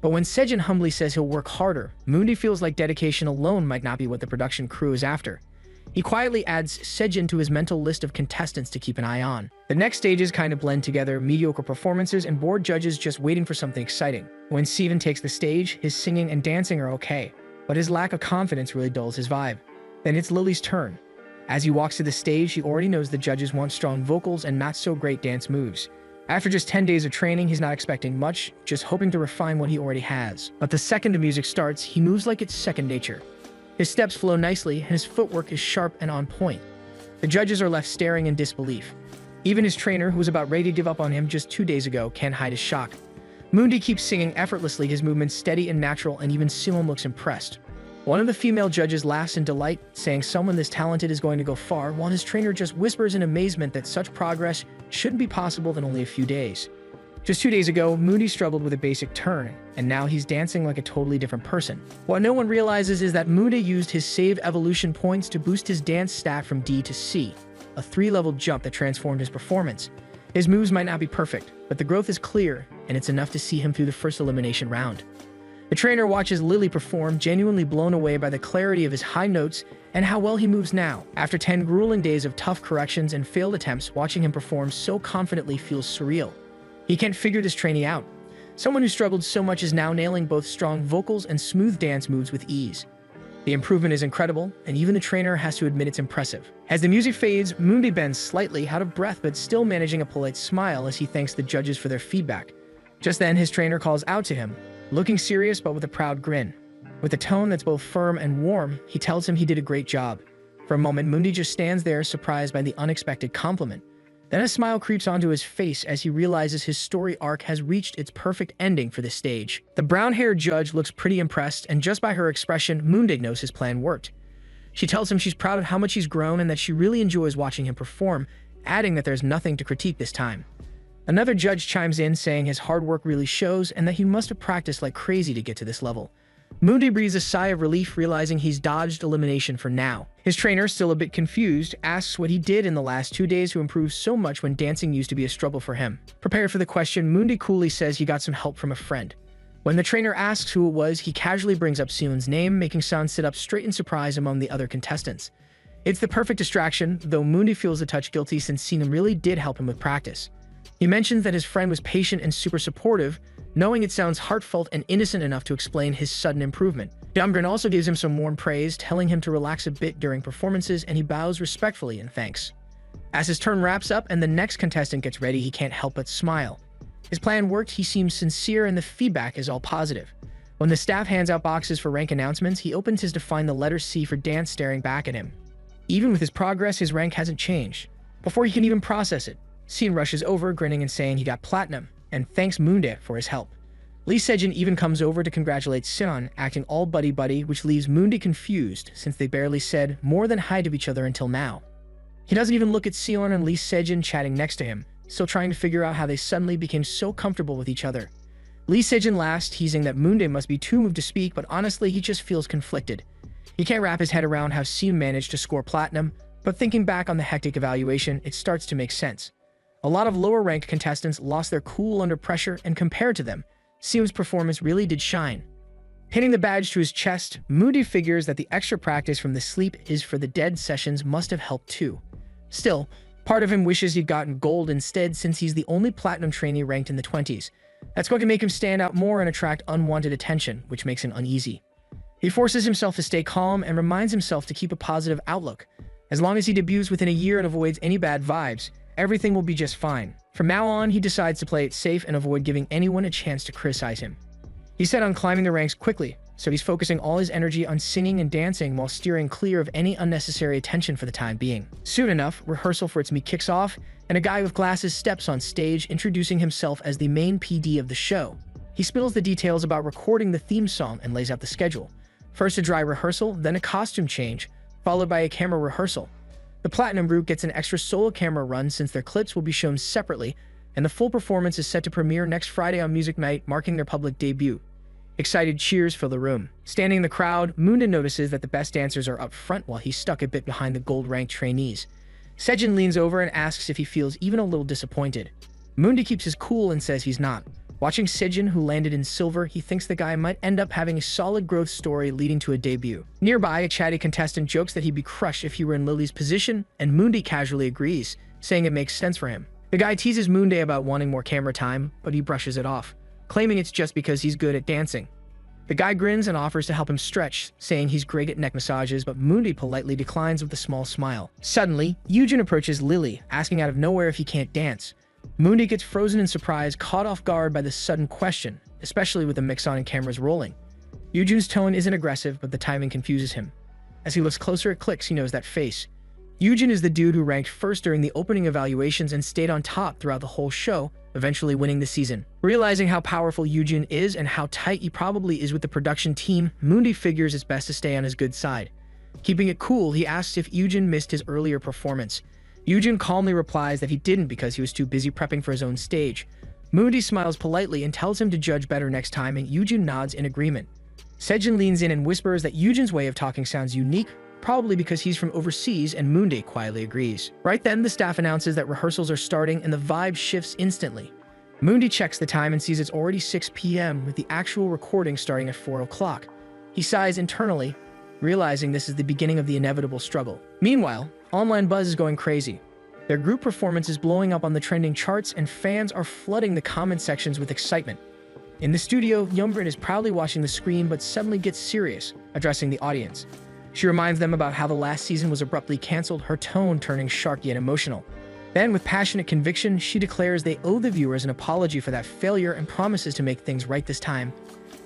But when Sejin humbly says he'll work harder, Moonday feels like dedication alone might not be what the production crew is after. He quietly adds Sejin to his mental list of contestants to keep an eye on. The next stages kind of blend together, mediocre performances and bored judges just waiting for something exciting. When Steven takes the stage, his singing and dancing are okay, but his lack of confidence really dulls his vibe. Then it's Lily's turn. As he walks to the stage, he already knows the judges want strong vocals and not so great dance moves. After just 10 days of training, he's not expecting much, just hoping to refine what he already has. But the second the music starts, he moves like it's second nature. His steps flow nicely, and his footwork is sharp and on point. The judges are left staring in disbelief. Even his trainer, who was about ready to give up on him just 2 days ago, can't hide his shock. Moonday keeps singing effortlessly, his movements steady and natural, and even Simon looks impressed. One of the female judges laughs in delight, saying someone this talented is going to go far, while his trainer just whispers in amazement that such progress shouldn't be possible in only a few days. Just 2 days ago, Moonday struggled with a basic turn, and now he's dancing like a totally different person. What no one realizes is that Moonday used his save evolution points to boost his dance stat from D to C, a 3-level jump that transformed his performance. His moves might not be perfect, but the growth is clear, and it's enough to see him through the first elimination round. The trainer watches Lily perform, genuinely blown away by the clarity of his high notes and how well he moves now. After 10 grueling days of tough corrections and failed attempts, watching him perform so confidently feels surreal. He can't figure this trainee out. Someone who struggled so much is now nailing both strong vocals and smooth dance moves with ease. The improvement is incredible, and even the trainer has to admit it's impressive. As the music fades, Moonday bends slightly, out of breath but still managing a polite smile as he thanks the judges for their feedback. Just then, his trainer calls out to him, looking serious but with a proud grin. With a tone that's both firm and warm, he tells him he did a great job. For a moment, Moonday just stands there, surprised by the unexpected compliment. Then a smile creeps onto his face as he realizes his story arc has reached its perfect ending for this stage. The brown-haired judge looks pretty impressed, and just by her expression, Moonday knows his plan worked. She tells him she's proud of how much he's grown and that she really enjoys watching him perform, adding that there's nothing to critique this time. Another judge chimes in saying his hard work really shows and that he must have practiced like crazy to get to this level. Mundi breathes a sigh of relief, realizing he's dodged elimination for now. His trainer, still a bit confused, asks what he did in the last 2 days to improve so much when dancing used to be a struggle for him. Prepared for the question, Mundi coolly says he got some help from a friend. When the trainer asks who it was, he casually brings up Seon's name, making Seon sit up straight in surprise among the other contestants. It's the perfect distraction, though Mundi feels a touch guilty since Seon really did help him with practice. He mentions that his friend was patient and super supportive, knowing it sounds heartfelt and innocent enough to explain his sudden improvement. Damgren also gives him some warm praise, telling him to relax a bit during performances, and he bows respectfully in thanks. As his turn wraps up and the next contestant gets ready, he can't help but smile. His plan worked, he seems sincere, and the feedback is all positive. When the staff hands out boxes for rank announcements, he opens his to find the letter C for dance staring back at him. Even with his progress, his rank hasn't changed. Before he can even process it, Seon rushes over, grinning and saying he got platinum, and thanks Mundi for his help. Lee Sejin even comes over to congratulate Seon, acting all buddy-buddy, which leaves Mundi confused since they barely said more than hi to each other until now. He doesn't even look at Seon and Lee Sejin chatting next to him, still trying to figure out how they suddenly became so comfortable with each other. Lee Sejin laughs, teasing that Mundi must be too moved to speak, but honestly he just feels conflicted. He can't wrap his head around how Seon managed to score platinum, but thinking back on the hectic evaluation, it starts to make sense. A lot of lower-ranked contestants lost their cool under pressure, and compared to them, Seon's performance really did shine. Pinning the badge to his chest, Mundi figures that the extra practice from the sleep is for the dead sessions must have helped too. Still, part of him wishes he'd gotten gold instead since he's the only platinum trainee ranked in the 20s. That's going to make him stand out more and attract unwanted attention, which makes him uneasy. He forces himself to stay calm and reminds himself to keep a positive outlook. As long as he debuts within a year and avoids any bad vibes, everything will be just fine. From now on, he decides to play it safe and avoid giving anyone a chance to criticize him. He's set on climbing the ranks quickly, so he's focusing all his energy on singing and dancing while steering clear of any unnecessary attention for the time being. Soon enough, rehearsal for It's Me kicks off, and a guy with glasses steps on stage, introducing himself as the main PD of the show. He spills the details about recording the theme song and lays out the schedule. First a dry rehearsal, then a costume change, followed by a camera rehearsal. The Platinum group gets an extra solo camera run since their clips will be shown separately, and the full performance is set to premiere next Friday on Music Night, marking their public debut. Excited cheers fill the room. Standing in the crowd, Mundi notices that the best dancers are up front while he's stuck a bit behind the gold-ranked trainees. Sejin leans over and asks if he feels even a little disappointed. Mundi keeps his cool and says he's not. Watching Sejin, who landed in silver, he thinks the guy might end up having a solid growth story leading to a debut. Nearby, a chatty contestant jokes that he'd be crushed if he were in Lily's position, and Mundi casually agrees, saying it makes sense for him. The guy teases Mundi about wanting more camera time, but he brushes it off, claiming it's just because he's good at dancing. The guy grins and offers to help him stretch, saying he's great at neck massages, but Mundi politely declines with a small smile. Suddenly, Yujin approaches Lily, asking out of nowhere if he can't dance. Mundi gets frozen in surprise, caught off guard by this sudden question, especially with the mix on and cameras rolling. Yujin's tone isn't aggressive, but the timing confuses him. As he looks closer at clicks, he knows that face. Yujin is the dude who ranked first during the opening evaluations and stayed on top throughout the whole show, eventually winning the season. Realizing how powerful Yujin is and how tight he probably is with the production team, Mundi figures it's best to stay on his good side. Keeping it cool, he asks if Yujin missed his earlier performance. Yujin calmly replies that he didn't because he was too busy prepping for his own stage. Mundi smiles politely and tells him to judge better next time, and Yujin nods in agreement. Sejin leans in and whispers that Yujin's way of talking sounds unique, probably because he's from overseas, and Mundi quietly agrees. Right then, the staff announces that rehearsals are starting and the vibe shifts instantly. Mundi checks the time and sees it's already 6 p.m. with the actual recording starting at 4 o'clock. He sighs internally, realizing this is the beginning of the inevitable struggle. Meanwhile, online buzz is going crazy. Their group performance is blowing up on the trending charts and fans are flooding the comment sections with excitement. In the studio, Youngbrin is proudly watching the screen but suddenly gets serious, addressing the audience. She reminds them about how the last season was abruptly cancelled, her tone turning sharp yet emotional. Then, with passionate conviction, she declares they owe the viewers an apology for that failure and promises to make things right this time.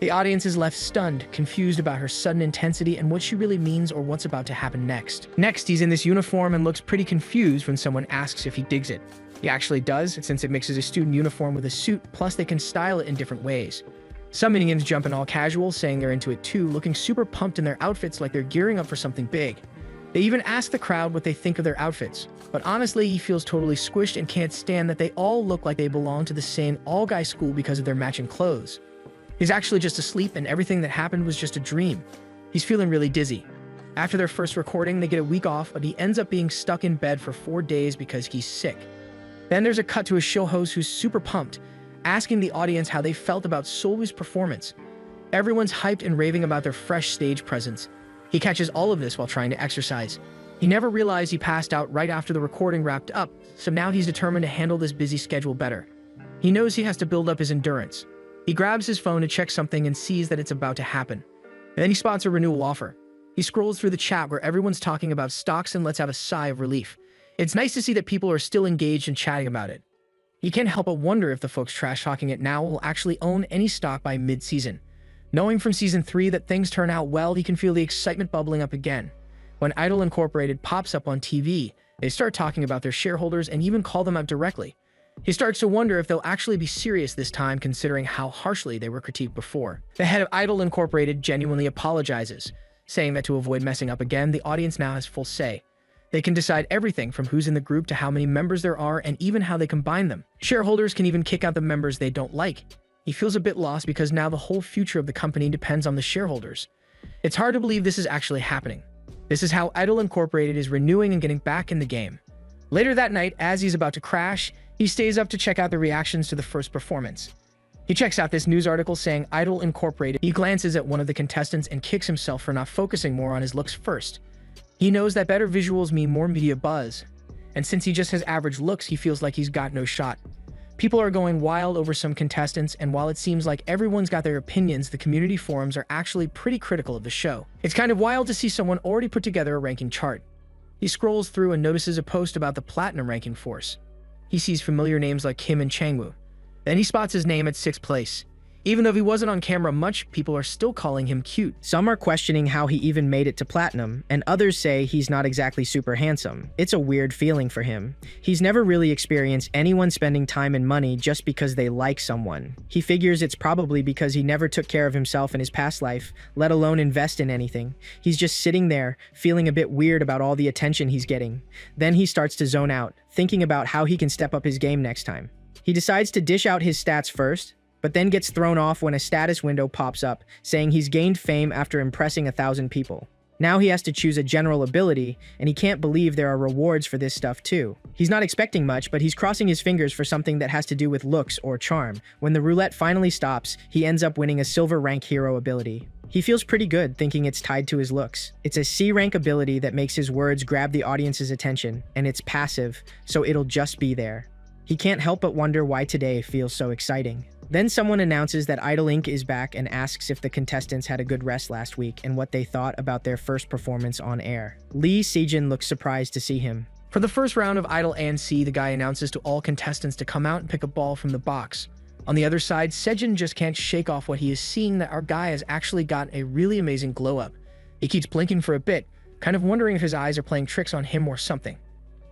The audience is left stunned, confused about her sudden intensity and what she really means or what's about to happen next. Next, he's in this uniform and looks pretty confused when someone asks if he digs it. He actually does, since it mixes a student uniform with a suit, plus they can style it in different ways. Some minions jump in all casual, saying they're into it too, looking super pumped in their outfits like they're gearing up for something big. They even ask the crowd what they think of their outfits, but honestly, he feels totally squished and can't stand that they all look like they belong to the same all-guy school because of their matching clothes. He's actually just asleep and everything that happened was just a dream. He's feeling really dizzy. After their first recording, they get a week off, but he ends up being stuck in bed for 4 days because he's sick. Then there's a cut to a show host who's super pumped, asking the audience how they felt about Solwoo's performance. Everyone's hyped and raving about their fresh stage presence. He catches all of this while trying to exercise. He never realized he passed out right after the recording wrapped up, so now he's determined to handle this busy schedule better. He knows he has to build up his endurance. He grabs his phone to check something and sees that it's about to happen. And then he spots a renewal offer. He scrolls through the chat where everyone's talking about stocks and lets out a sigh of relief. It's nice to see that people are still engaged and chatting about it. He can't help but wonder if the folks trash-talking it now will actually own any stock by mid-season. Knowing from Season 3 that things turn out well, he can feel the excitement bubbling up again. When Idol Incorporated pops up on TV, they start talking about their shareholders and even call them out directly. He starts to wonder if they'll actually be serious this time considering how harshly they were critiqued before. The head of Idol Incorporated genuinely apologizes, saying that to avoid messing up again, the audience now has full say. They can decide everything from who's in the group to how many members there are and even how they combine them. Shareholders can even kick out the members they don't like. He feels a bit lost because now the whole future of the company depends on the shareholders. It's hard to believe this is actually happening. This is how Idol Incorporated is renewing and getting back in the game. Later that night, as he's about to crash, he stays up to check out the reactions to the first performance. He checks out this news article saying Idol Incorporated. He glances at one of the contestants and kicks himself for not focusing more on his looks first. He knows that better visuals mean more media buzz, and since he just has average looks, he feels like he's got no shot. People are going wild over some contestants, and while it seems like everyone's got their opinions, the community forums are actually pretty critical of the show. It's kind of wild to see someone already put together a ranking chart. He scrolls through and notices a post about the Platinum ranking force. He sees familiar names like Kim and Changwoo. Then he spots his name at 6th place. Even though he wasn't on camera much, people are still calling him cute. Some are questioning how he even made it to Platinum, and others say he's not exactly super handsome. It's a weird feeling for him. He's never really experienced anyone spending time and money just because they like someone. He figures it's probably because he never took care of himself in his past life, let alone invest in anything. He's just sitting there, feeling a bit weird about all the attention he's getting. Then he starts to zone out, thinking about how he can step up his game next time. He decides to dish out his stats first, but then gets thrown off when a status window pops up, saying he's gained fame after impressing 1,000 people. Now he has to choose a general ability, and he can't believe there are rewards for this stuff too. He's not expecting much, but he's crossing his fingers for something that has to do with looks or charm. When the roulette finally stops, he ends up winning a silver rank hero ability. He feels pretty good, thinking it's tied to his looks. It's a C rank ability that makes his words grab the audience's attention, and it's passive, so it'll just be there. He can't help but wonder why today feels so exciting. Then someone announces that Idol Inc. is back and asks if the contestants had a good rest last week and what they thought about their first performance on air. Lee Sejin looks surprised to see him. For the first round of Idol ANC, the guy announces to all contestants to come out and pick a ball from the box. On the other side, Sejin just can't shake off what he is seeing, that our guy has actually got a really amazing glow up. He keeps blinking for a bit, kind of wondering if his eyes are playing tricks on him or something.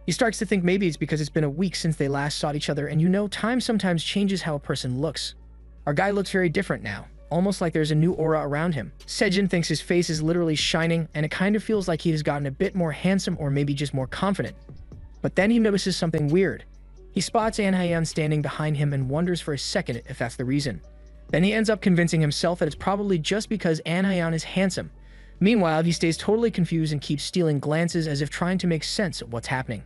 He starts to think maybe it's because it's been a week since they last saw each other, and you know, time sometimes changes how a person looks. Our guy looks very different now, almost like there's a new aura around him. Sejin thinks his face is literally shining, and it kind of feels like he has gotten a bit more handsome or maybe just more confident. But then he notices something weird. He spots An Hyeon standing behind him and wonders for a second if that's the reason. Then he ends up convincing himself that it's probably just because An Hyeon is handsome. Meanwhile, he stays totally confused and keeps stealing glances as if trying to make sense of what's happening.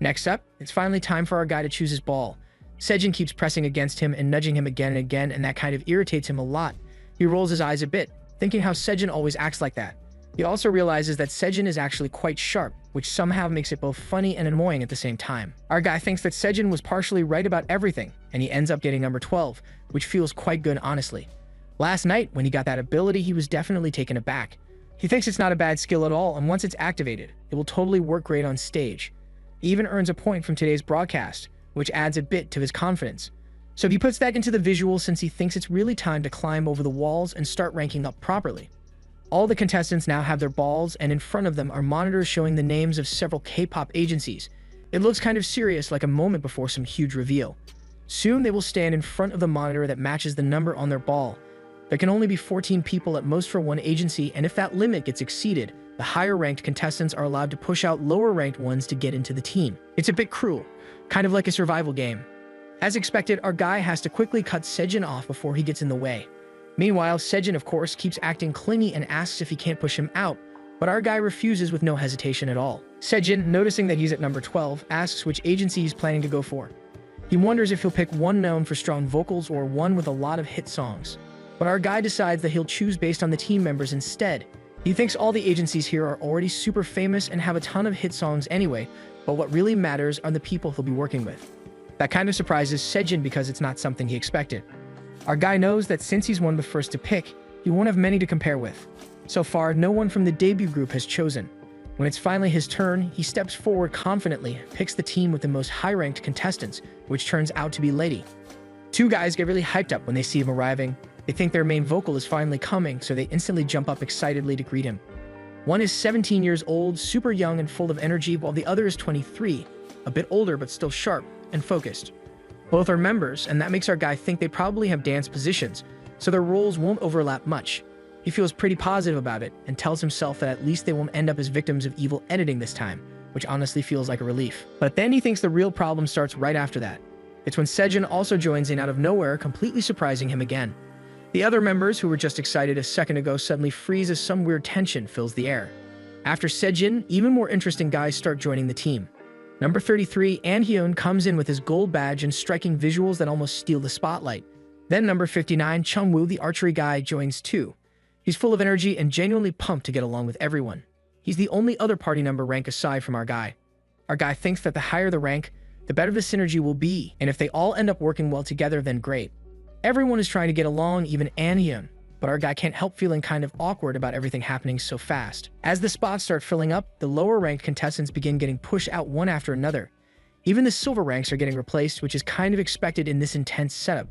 Next up, it's finally time for our guy to choose his ball. Sejin keeps pressing against him and nudging him again and again, and that kind of irritates him a lot. He rolls his eyes a bit, thinking how Sejin always acts like that. He also realizes that Sejin is actually quite sharp, which somehow makes it both funny and annoying at the same time. Our guy thinks that Sejin was partially right about everything, and he ends up getting number 12, which feels quite good honestly. Last night, when he got that ability, he was definitely taken aback. He thinks it's not a bad skill at all, and once it's activated, it will totally work great on stage. He even earns a point from today's broadcast, which adds a bit to his confidence. So he puts that into the visual since he thinks it's really time to climb over the walls and start ranking up properly. All the contestants now have their balls, and in front of them are monitors showing the names of several K-pop agencies. It looks kind of serious, like a moment before some huge reveal. Soon they will stand in front of the monitor that matches the number on their ball. There can only be 14 people at most for one agency, and if that limit gets exceeded, The higher-ranked contestants are allowed to push out lower-ranked ones to get into the team. It's a bit cruel, kind of like a survival game. As expected, our guy has to quickly cut Sejin off before he gets in the way. Meanwhile, Sejin, of course, keeps acting clingy and asks if he can't push him out, but our guy refuses with no hesitation at all. Sejin, noticing that he's at number 12, asks which agency he's planning to go for. He wonders if he'll pick one known for strong vocals or one with a lot of hit songs. But our guy decides that he'll choose based on the team members instead. He thinks all the agencies here are already super famous and have a ton of hit songs anyway, but what really matters are the people he'll be working with. That kind of surprises Sejin because it's not something he expected. Our guy knows that since he's one of the first to pick, he won't have many to compare with. So far, no one from the debut group has chosen. When it's finally his turn, he steps forward confidently, picks the team with the most high-ranked contestants, which turns out to be Lady. Two guys get really hyped up when they see him arriving. They think their main vocal is finally coming, so they instantly jump up excitedly to greet him. One is 17 years old, super young and full of energy, while the other is 23, a bit older but still sharp and focused. Both are members, and that makes our guy think they probably have dance positions, so their roles won't overlap much. He feels pretty positive about it, and tells himself that at least they won't end up as victims of evil editing this time, which honestly feels like a relief. But then he thinks the real problem starts right after that. It's when Sejin also joins in out of nowhere, completely surprising him again. The other members, who were just excited a second ago, suddenly freeze as some weird tension fills the air. After Sejin, even more interesting guys start joining the team. Number 33, Anhyun, comes in with his gold badge and striking visuals that almost steal the spotlight. Then number 59, Chungwoo, the archery guy, joins too. He's full of energy and genuinely pumped to get along with everyone. He's the only other party number rank aside from our guy. Our guy thinks that the higher the rank, the better the synergy will be, and if they all end up working well together, then great. Everyone is trying to get along, even Anhyun, but our guy can't help feeling kind of awkward about everything happening so fast. As the spots start filling up, the lower-ranked contestants begin getting pushed out one after another. Even the silver ranks are getting replaced, which is kind of expected in this intense setup.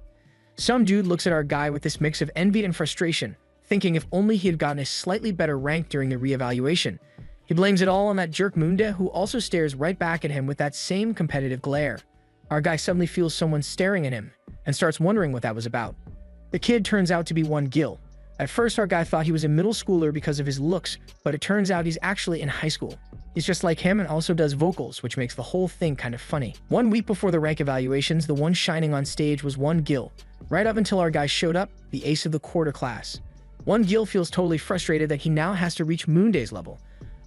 Some dude looks at our guy with this mix of envy and frustration, thinking if only he had gotten a slightly better rank during the re-evaluation. He blames it all on that jerk Moonde, who also stares right back at him with that same competitive glare. Our guy suddenly feels someone staring at him, and starts wondering what that was about. The kid turns out to be one Gil. At first, our guy thought he was a middle schooler because of his looks, but it turns out he's actually in high school. He's just like him and also does vocals, which makes the whole thing kind of funny. 1 week before the rank evaluations, the one shining on stage was one Gil, right up until our guy showed up, the ace of the quarter class. One Gil feels totally frustrated that he now has to reach Moonday's level.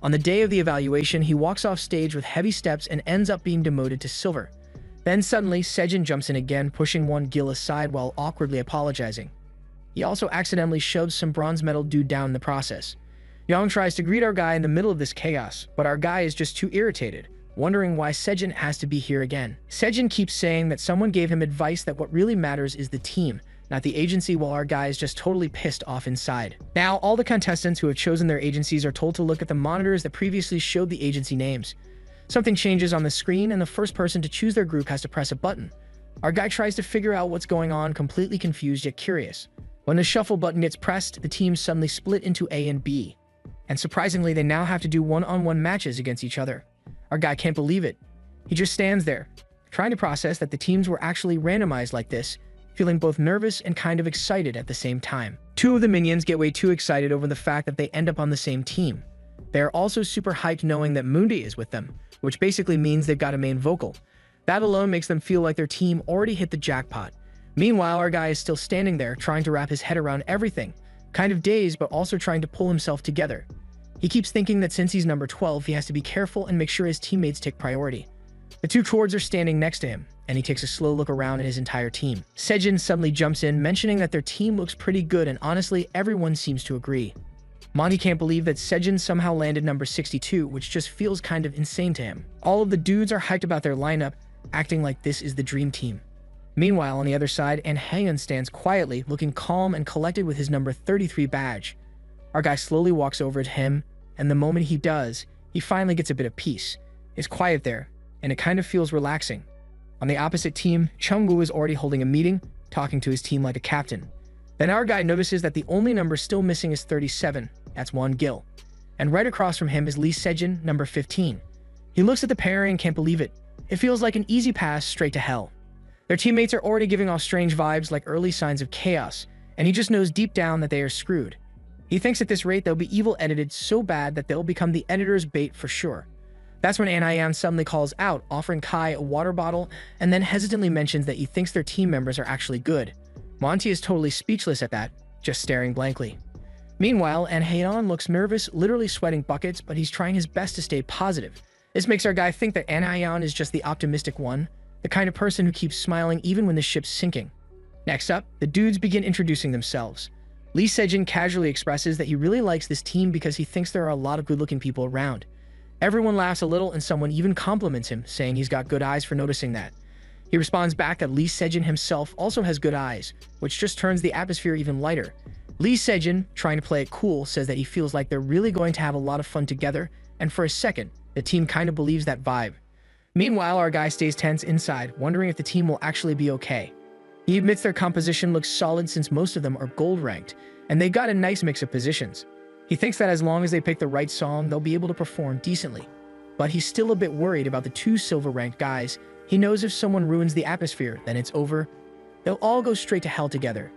On the day of the evaluation, he walks off stage with heavy steps and ends up being demoted to silver. Then suddenly, Sejin jumps in again, pushing one Gil aside while awkwardly apologizing. He also accidentally shoves some bronze medal dude down in the process. Young tries to greet our guy in the middle of this chaos, but our guy is just too irritated, wondering why Sejin has to be here again. Sejin keeps saying that someone gave him advice that what really matters is the team, not the agency, while our guy is just totally pissed off inside. Now, all the contestants who have chosen their agencies are told to look at the monitors that previously showed the agency names. Something changes on the screen, and the first person to choose their group has to press a button. Our guy tries to figure out what's going on, completely confused yet curious. When the shuffle button gets pressed, the teams suddenly split into A and B. And surprisingly, they now have to do one-on-one matches against each other. Our guy can't believe it. He just stands there, trying to process that the teams were actually randomized like this, feeling both nervous and kind of excited at the same time. 2 of the minions get way too excited over the fact that they end up on the same team. They are also super hyped knowing that Mundi is with them, which basically means they've got a main vocal. That alone makes them feel like their team already hit the jackpot. Meanwhile, our guy is still standing there, trying to wrap his head around everything, kind of dazed but also trying to pull himself together. He keeps thinking that since he's number 12, he has to be careful and make sure his teammates take priority. The 2 Chords are standing next to him, and he takes a slow look around at his entire team. Sejin suddenly jumps in, mentioning that their team looks pretty good, and honestly, everyone seems to agree. Monty can't believe that Sejin somehow landed number 62, which just feels kind of insane to him. All of the dudes are hyped about their lineup, acting like this is the dream team. Meanwhile, on the other side, Anhyun stands quietly, looking calm and collected with his number 33 badge. Our guy slowly walks over to him, and the moment he does, he finally gets a bit of peace. It's quiet there, and it kind of feels relaxing. On the opposite team, Chungwoo is already holding a meeting, talking to his team like a captain. Then our guy notices that the only number still missing is 37, that's one Gil. And right across from him is Lee Sejin, number 15. He looks at the pairing and can't believe it. It feels like an easy pass straight to hell. Their teammates are already giving off strange vibes like early signs of chaos, and he just knows deep down that they are screwed. He thinks at this rate they'll be evil edited so bad that they'll become the editor's bait for sure. That's when An suddenly calls out, offering Kai a water bottle, and then hesitantly mentions that he thinks their team members are actually good. Monty is totally speechless at that, just staring blankly. Meanwhile, An looks nervous, literally sweating buckets, but he's trying his best to stay positive. This makes our guy think that An is just the optimistic one, the kind of person who keeps smiling even when the ship's sinking. Next up, the dudes begin introducing themselves. Lee Sejin casually expresses that he really likes this team because he thinks there are a lot of good-looking people around. Everyone laughs a little and someone even compliments him, saying he's got good eyes for noticing that. He responds back that Lee Sejin himself also has good eyes, which just turns the atmosphere even lighter. Lee Sejin, trying to play it cool, says that he feels like they're really going to have a lot of fun together, and for a second, the team kind of believes that vibe. Meanwhile, our guy stays tense inside, wondering if the team will actually be okay. He admits their composition looks solid since most of them are gold ranked, and they got a nice mix of positions. He thinks that as long as they pick the right song, they'll be able to perform decently. But he's still a bit worried about the two silver-ranked guys. He knows if someone ruins the atmosphere, then it's over. They'll all go straight to hell together.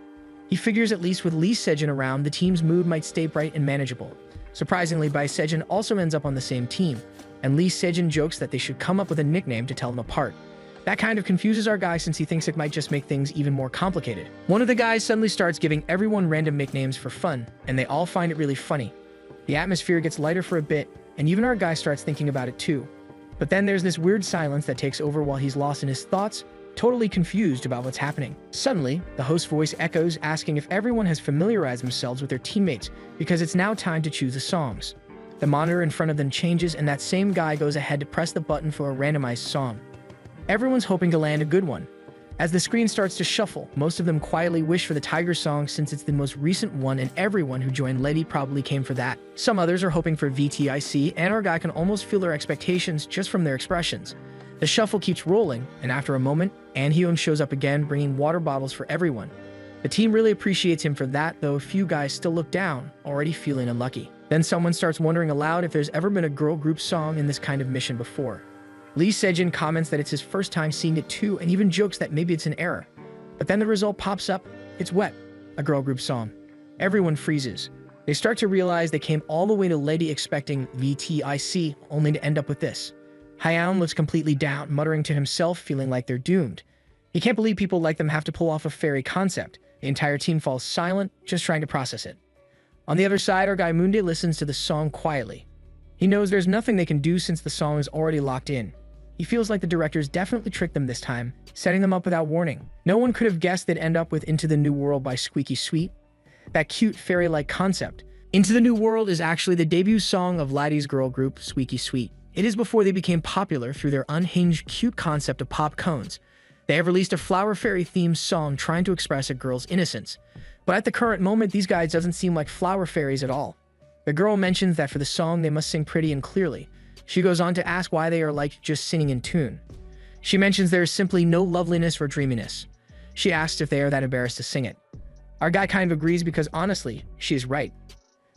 He figures at least with Lee Sejin around, the team's mood might stay bright and manageable. Surprisingly, Bai Sejin also ends up on the same team, and Lee Sejin jokes that they should come up with a nickname to tell them apart. That kind of confuses our guy since he thinks it might just make things even more complicated. One of the guys suddenly starts giving everyone random nicknames for fun, and they all find it really funny. The atmosphere gets lighter for a bit, and even our guy starts thinking about it too. But then there's this weird silence that takes over while he's lost in his thoughts, totally confused about what's happening. Suddenly, the host's voice echoes, asking if everyone has familiarized themselves with their teammates, because it's now time to choose the songs. The monitor in front of them changes, and that same guy goes ahead to press the button for a randomized song. Everyone's hoping to land a good one. As the screen starts to shuffle, most of them quietly wish for the Tiger song since it's the most recent one and everyone who joined Lady probably came for that. Some others are hoping for VTIC, and our guy can almost feel their expectations just from their expressions. The shuffle keeps rolling, and after a moment, An Hyun shows up again bringing water bottles for everyone. The team really appreciates him for that, though a few guys still look down, already feeling unlucky. Then someone starts wondering aloud if there's ever been a girl group song in this kind of mission before. Lee Sejin comments that it's his first time seeing it too, and even jokes that maybe it's an error. But then the result pops up. It's Wet, a girl group song. Everyone freezes. They start to realize they came all the way to Lady expecting VTIC, only to end up with this. Hyeon looks completely down, muttering to himself, feeling like they're doomed. He can't believe people like them have to pull off a fairy concept. The entire team falls silent, just trying to process it. On the other side, our guy Moondae listens to the song quietly. He knows there's nothing they can do since the song is already locked in. He feels like the directors definitely tricked them this time, setting them up without warning. No one could have guessed they'd end up with Into the New World by Squeaky Sweet. That cute fairy-like concept. Into the New World is actually the debut song of Laddie's girl group, Squeaky Sweet. It is before they became popular through their unhinged, cute concept of pop cones. They have released a flower fairy-themed song trying to express a girl's innocence. But at the current moment, these guys doesn't seem like flower fairies at all. The girl mentions that for the song, they must sing pretty and clearly. She goes on to ask why they are like just singing in tune. She mentions there is simply no loveliness or dreaminess. She asks if they are that embarrassed to sing it. Our guy kind of agrees because honestly, she is right.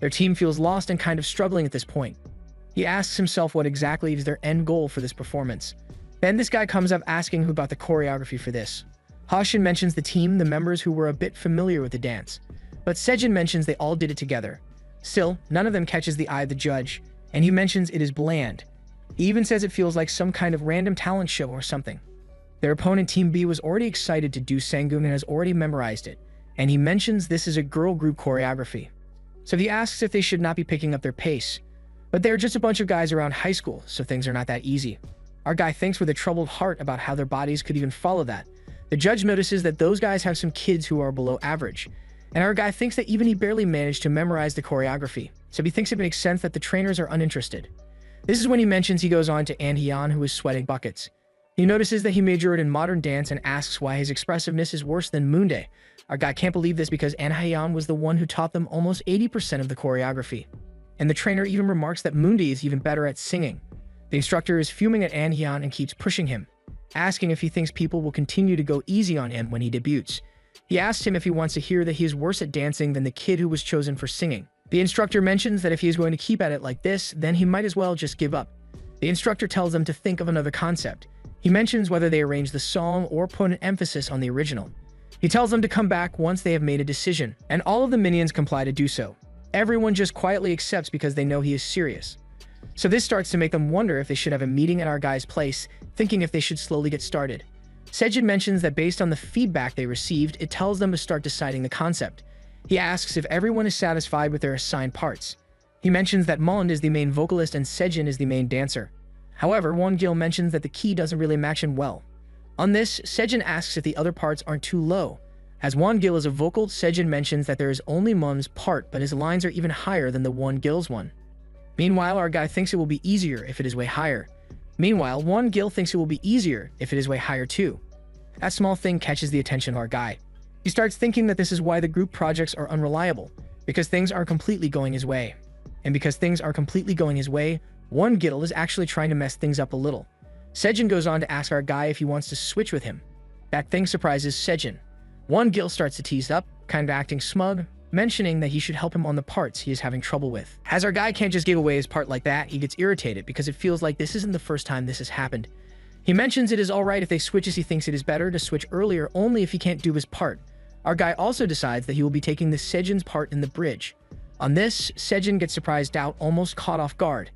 Their team feels lost and kind of struggling at this point. He asks himself what exactly is their end goal for this performance. Then this guy comes up asking about the choreography for this. Hashin mentions the team, the members who were a bit familiar with the dance. But Sejin mentions they all did it together. Still, none of them catches the eye of the judge, and he mentions it is bland. He even says it feels like some kind of random talent show or something. Their opponent Team B was already excited to do Sangoon and has already memorized it, and he mentions this is a girl group choreography. So he asks if they should not be picking up their pace. But they're just a bunch of guys around high school, so things are not that easy. Our guy thinks with a troubled heart about how their bodies could even follow that. The judge notices that those guys have some kids who are below average, and our guy thinks that even he barely managed to memorize the choreography, so he thinks it makes sense that the trainers are uninterested. This is when he mentions he goes on to An Hyun, who is sweating buckets. He notices that he majored in modern dance and asks why his expressiveness is worse than Moondae. Our guy can't believe this because An Hyun was the one who taught them almost 80% of the choreography. And the trainer even remarks that Moondae is even better at singing. The instructor is fuming at An Hyun and keeps pushing him, asking if he thinks people will continue to go easy on him when he debuts. He asks him if he wants to hear that he is worse at dancing than the kid who was chosen for singing. The instructor mentions that if he is going to keep at it like this, then he might as well just give up. The instructor tells them to think of another concept. He mentions whether they arrange the song or put an emphasis on the original. He tells them to come back once they have made a decision, and all of the minions comply to do so. everyone just quietly accepts because they know he is serious. So this starts to make them wonder if they should have a meeting at our guy's place, thinking if they should slowly get started. Sejin mentions that based on the feedback they received, it tells them to start deciding the concept. He asks if everyone is satisfied with their assigned parts. He mentions that Mond is the main vocalist and Sejin is the main dancer. However, Won-gil mentions that the key doesn't really match in well. On this, Sejin asks if the other parts aren't too low. As Won-gil is a vocal, Sejin mentions that there is only Mund's part, but his lines are even higher than the Won-gil's one. Meanwhile, our guy thinks it will be easier if it is way higher. Meanwhile, Won-gil thinks it will be easier if it is way higher too. That small thing catches the attention of our guy. He starts thinking that this is why the group projects are unreliable, because things are completely going his way. And because things are completely going his way, Won-gil is actually trying to mess things up a little. Sejin goes on to ask our guy if he wants to switch with him. That thing surprises Sejin. Won-gil starts to tease up, kind of acting smug, mentioning that he should help him on the parts he is having trouble with. As our guy can't just give away his part like that, he gets irritated because it feels like this isn't the first time this has happened. He mentions it is alright if they switch, as he thinks it is better to switch earlier only if he can't do his part. Our guy also decides that he will be taking the Sejin's part in the bridge. On this, Sejin gets surprised out, almost caught off guard.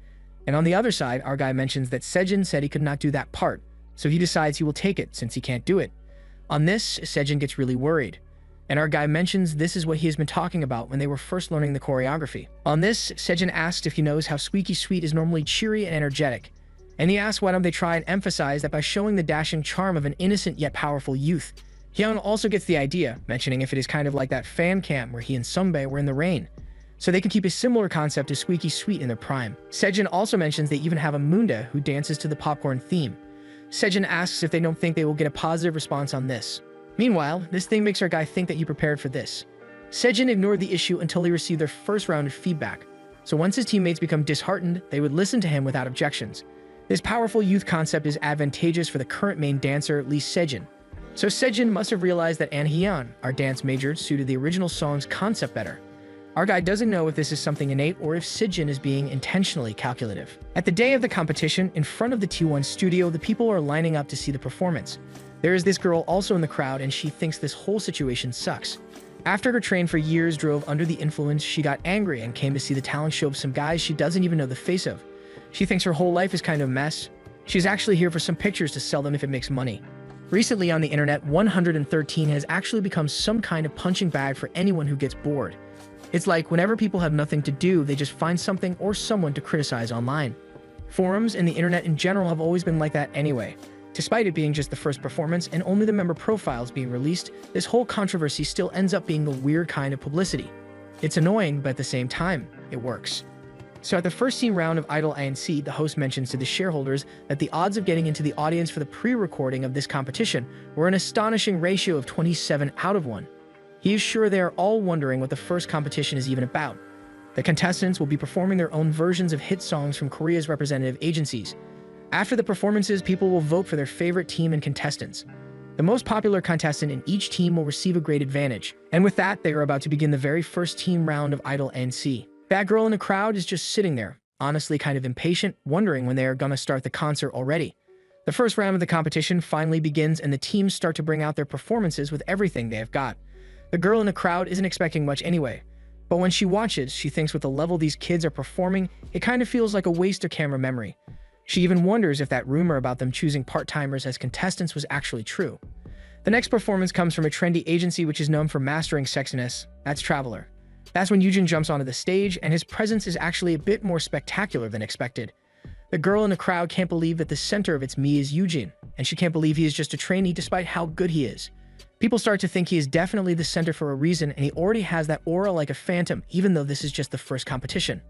And on the other side, our guy mentions that Sejin said he could not do that part, so he decides he will take it since he can't do it. On this, Sejin gets really worried. And our guy mentions this is what he has been talking about when they were first learning the choreography. On this, Sejin asks if he knows how Squeaky Sweet is normally cheery and energetic. And he asks why don't they try and emphasize that by showing the dashing charm of an innocent yet powerful youth. Hyun also gets the idea, mentioning if it is kind of like that fan cam where he and Sungbae were in the rain. So they can keep a similar concept to Squeaky Sweet in their prime. Sejin also mentions they even have a Munda who dances to the popcorn theme. Sejin asks if they don't think they will get a positive response on this. Meanwhile, this thing makes our guy think that he prepared for this. Sejin ignored the issue until he received their first round of feedback. So once his teammates become disheartened, they would listen to him without objections. This powerful youth concept is advantageous for the current main dancer, Lee Sejin. So Sejin must have realized that An Hyun, our dance major, suited the original song's concept better. Our guy doesn't know if this is something innate or if Sejin is being intentionally calculative. At the day of the competition, in front of the T1 studio, the people are lining up to see the performance. There is this girl also in the crowd, and she thinks this whole situation sucks. After her train for years drove under the influence, she got angry and came to see the talent show of some guys she doesn't even know the face of. She thinks her whole life is kind of a mess. She's actually here for some pictures to sell them if it makes money. Recently on the internet, 113 has actually become some kind of punching bag for anyone who gets bored. It's like whenever people have nothing to do, they just find something or someone to criticize online. Forums and the internet in general have always been like that anyway. Despite it being just the first performance and only the member profiles being released, this whole controversy still ends up being the weird kind of publicity. It's annoying, but at the same time, it works. So at the first team round of Idol ANC, the host mentions to the shareholders that the odds of getting into the audience for the pre-recording of this competition were an astonishing ratio of 27 out of 1. He is sure they are all wondering what the first competition is even about. The contestants will be performing their own versions of hit songs from Korea's representative agencies. After the performances, people will vote for their favorite team and contestants. The most popular contestant in each team will receive a great advantage. And with that, they are about to begin the very first team round of Idol ANC. That girl in the crowd is just sitting there, honestly kind of impatient, wondering when they are gonna start the concert already. The first round of the competition finally begins and the teams start to bring out their performances with everything they have got. The girl in the crowd isn't expecting much anyway. But when she watches, she thinks with the level these kids are performing, it kind of feels like a waste of camera memory. She even wonders if that rumor about them choosing part-timers as contestants was actually true. The next performance comes from a trendy agency which is known for mastering sexiness. That's Traveler. That's when Yujin jumps onto the stage, and his presence is actually a bit more spectacular than expected. The girl in the crowd can't believe that the center of its me is Yujin, and she can't believe he is just a trainee despite how good he is. People start to think he is definitely the center for a reason, and he already has that aura like a phantom, even though this is just the first competition.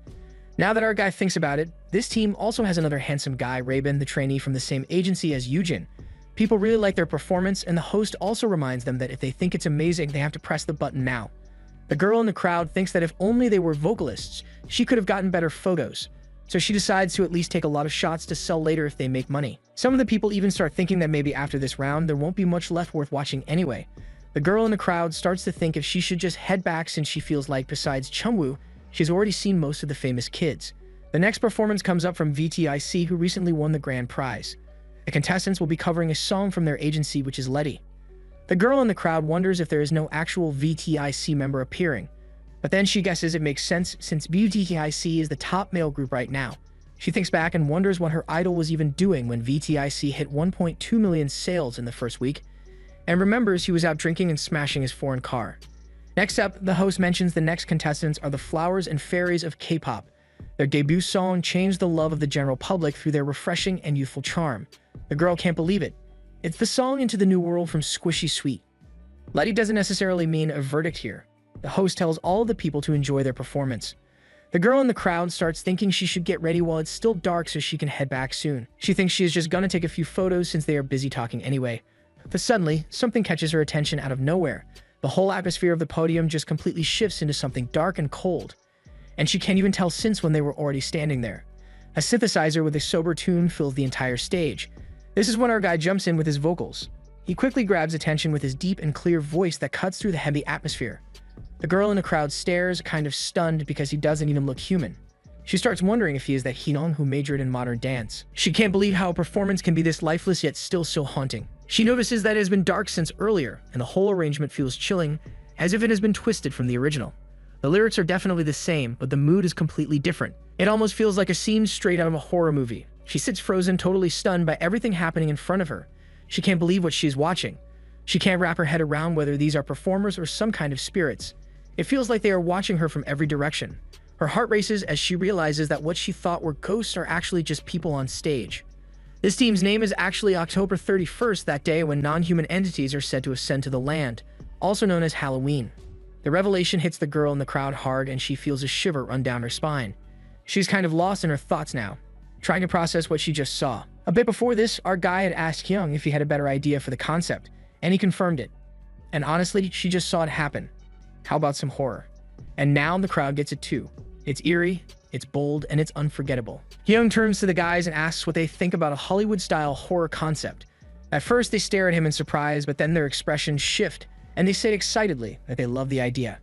Now that our guy thinks about it, this team also has another handsome guy, Raven, the trainee from the same agency as Yujin. People really like their performance, and the host also reminds them that if they think it's amazing, they have to press the button now. The girl in the crowd thinks that if only they were vocalists, she could have gotten better photos. So she decides to at least take a lot of shots to sell later if they make money. Some of the people even start thinking that maybe after this round, there won't be much left worth watching anyway. The girl in the crowd starts to think if she should just head back since she feels like, besides Chungwoo, she's already seen most of the famous kids. The next performance comes up from VTIC, who recently won the grand prize. The contestants will be covering a song from their agency, which is Letty. The girl in the crowd wonders if there is no actual VTIC member appearing. But then she guesses it makes sense since VTIC is the top male group right now. She thinks back and wonders what her idol was even doing when VTIC hit 1.2 million sales in the first week, and remembers he was out drinking and smashing his foreign car. Next up, the host mentions the next contestants are the flowers and fairies of K-pop. Their debut song changed the love of the general public through their refreshing and youthful charm. The girl can't believe it. It's the song Into the New World from Squishy Sweet. Letty doesn't necessarily mean a verdict here. The host tells all of the people to enjoy their performance. The girl in the crowd starts thinking she should get ready while it's still dark so she can head back soon. She thinks she is just gonna take a few photos since they are busy talking anyway. But suddenly, something catches her attention out of nowhere. The whole atmosphere of the podium just completely shifts into something dark and cold. And she can't even tell since when they were already standing there. A synthesizer with a sober tune fills the entire stage. This is when our guy jumps in with his vocals. He quickly grabs attention with his deep and clear voice that cuts through the heavy atmosphere. The girl in the crowd stares, kind of stunned because he doesn't even look human. She starts wondering if he is that Hinon who majored in modern dance. She can't believe how a performance can be this lifeless yet still so haunting. She notices that it has been dark since earlier, and the whole arrangement feels chilling, as if it has been twisted from the original. The lyrics are definitely the same, but the mood is completely different. It almost feels like a scene straight out of a horror movie. She sits frozen, totally stunned by everything happening in front of her. She can't believe what she's watching. She can't wrap her head around whether these are performers or some kind of spirits. It feels like they are watching her from every direction. Her heart races as she realizes that what she thought were ghosts are actually just people on stage. This team's name is actually October 31st, that day when non-human entities are said to ascend to the land, also known as Halloween. The revelation hits the girl in the crowd hard and she feels a shiver run down her spine. She's kind of lost in her thoughts now, trying to process what she just saw. A bit before this, our guy had asked Hyung if he had a better idea for the concept, and he confirmed it. And honestly, she just saw it happen. How about some horror? And now the crowd gets it too. It's eerie, it's bold, and it's unforgettable. Hyung turns to the guys and asks what they think about a Hollywood-style horror concept. At first, they stare at him in surprise, but then their expressions shift, and they say excitedly that they love the idea.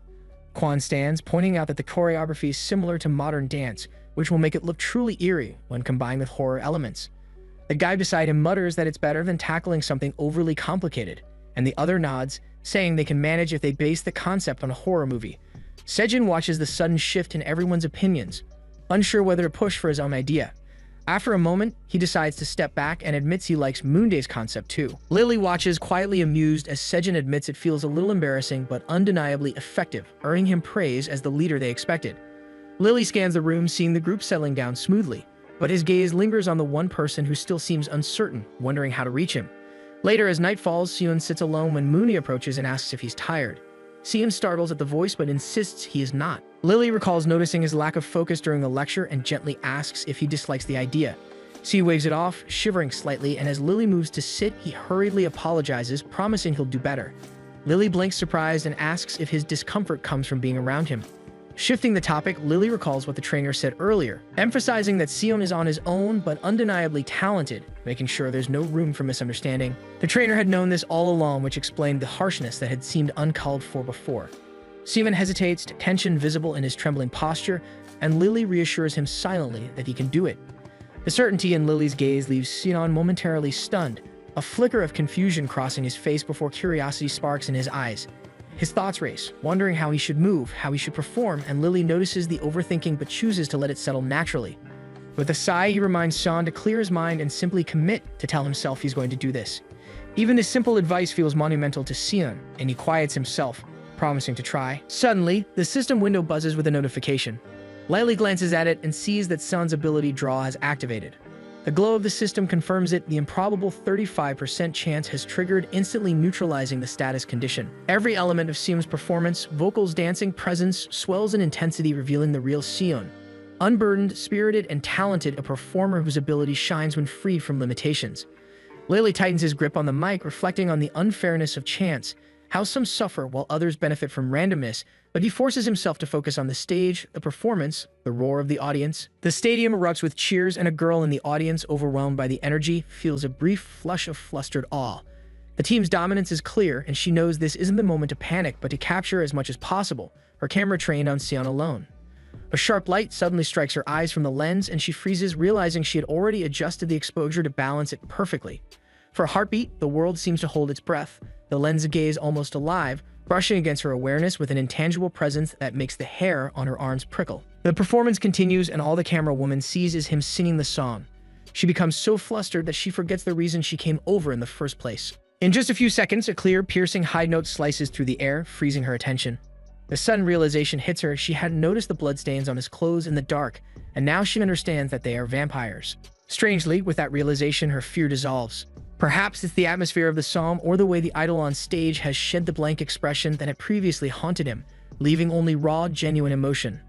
Kwan stands, pointing out that the choreography is similar to modern dance, which will make it look truly eerie when combined with horror elements. The guy beside him mutters that it's better than tackling something overly complicated, and the other nods, saying they can manage if they base the concept on a horror movie. Sejin watches the sudden shift in everyone's opinions, unsure whether to push for his own idea. After a moment, he decides to step back and admits he likes Moonday's concept too. Lily watches quietly amused as Sejin admits it feels a little embarrassing but undeniably effective, earning him praise as the leader they expected. Lily scans the room, seeing the group settling down smoothly, but his gaze lingers on the one person who still seems uncertain, wondering how to reach him. Later, as night falls, Seon sits alone when Mooney approaches and asks if he's tired. Seon startles at the voice but insists he is not. Lily recalls noticing his lack of focus during the lecture and gently asks if he dislikes the idea. Seon waves it off, shivering slightly, and as Lily moves to sit, he hurriedly apologizes, promising he'll do better. Lily blinks surprised and asks if his discomfort comes from being around him. Shifting the topic, Lily recalls what the trainer said earlier, emphasizing that Seon is on his own but undeniably talented, making sure there's no room for misunderstanding. The trainer had known this all along, which explained the harshness that had seemed uncalled for before. Seon hesitates, tension visible in his trembling posture, and Lily reassures him silently that he can do it. The certainty in Lily's gaze leaves Seon momentarily stunned, a flicker of confusion crossing his face before curiosity sparks in his eyes. His thoughts race, wondering how he should move, how he should perform, and Lily notices the overthinking but chooses to let it settle naturally. With a sigh, he reminds Seon to clear his mind and simply commit to tell himself he's going to do this. Even this simple advice feels monumental to Seon, and he quiets himself, promising to try. Suddenly, the system window buzzes with a notification. Lily glances at it and sees that Seon's ability draw has activated. The glow of the system confirms it. The improbable 35% chance has triggered, instantly neutralizing the status condition. Every element of Seon's performance, vocals, dancing, presence, swells in intensity, revealing the real Seon. Unburdened, spirited, and talented, a performer whose ability shines when freed from limitations. Lily tightens his grip on the mic, reflecting on the unfairness of chance, how some suffer while others benefit from randomness, but he forces himself to focus on the stage, the performance, the roar of the audience. The stadium erupts with cheers, and a girl in the audience, overwhelmed by the energy, feels a brief flush of flustered awe. The team's dominance is clear, and she knows this isn't the moment to panic, but to capture as much as possible, her camera trained on Seon alone. A sharp light suddenly strikes her eyes from the lens, and she freezes, realizing she had already adjusted the exposure to balance it perfectly. For a heartbeat, the world seems to hold its breath, the lens gaze almost alive, brushing against her awareness with an intangible presence that makes the hair on her arms prickle. The performance continues, and all the camera woman sees is him singing the song. She becomes so flustered that she forgets the reason she came over in the first place. In just a few seconds, a clear, piercing high note slices through the air, freezing her attention. The sudden realization hits her. She hadn't noticed the bloodstains on his clothes in the dark, and now she understands that they are vampires. Strangely, with that realization, her fear dissolves. Perhaps it's the atmosphere of the psalm or the way the idol on stage has shed the blank expression that had previously haunted him, leaving only raw, genuine emotion.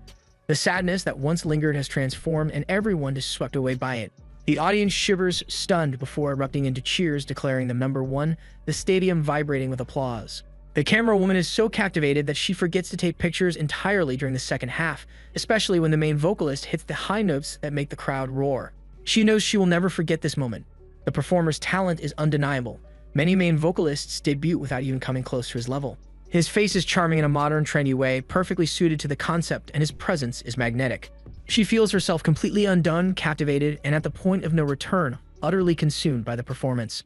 The sadness that once lingered has transformed, and everyone is swept away by it. The audience shivers, stunned, before erupting into cheers declaring them number one, the stadium vibrating with applause. The camera woman is so captivated that she forgets to take pictures entirely during the second half, especially when the main vocalist hits the high notes that make the crowd roar. She knows she will never forget this moment. The performer's talent is undeniable. Many main vocalists debut without even coming close to his level. His face is charming in a modern, trendy way, perfectly suited to the concept, and his presence is magnetic. She feels herself completely undone, captivated, and at the point of no return, utterly consumed by the performance.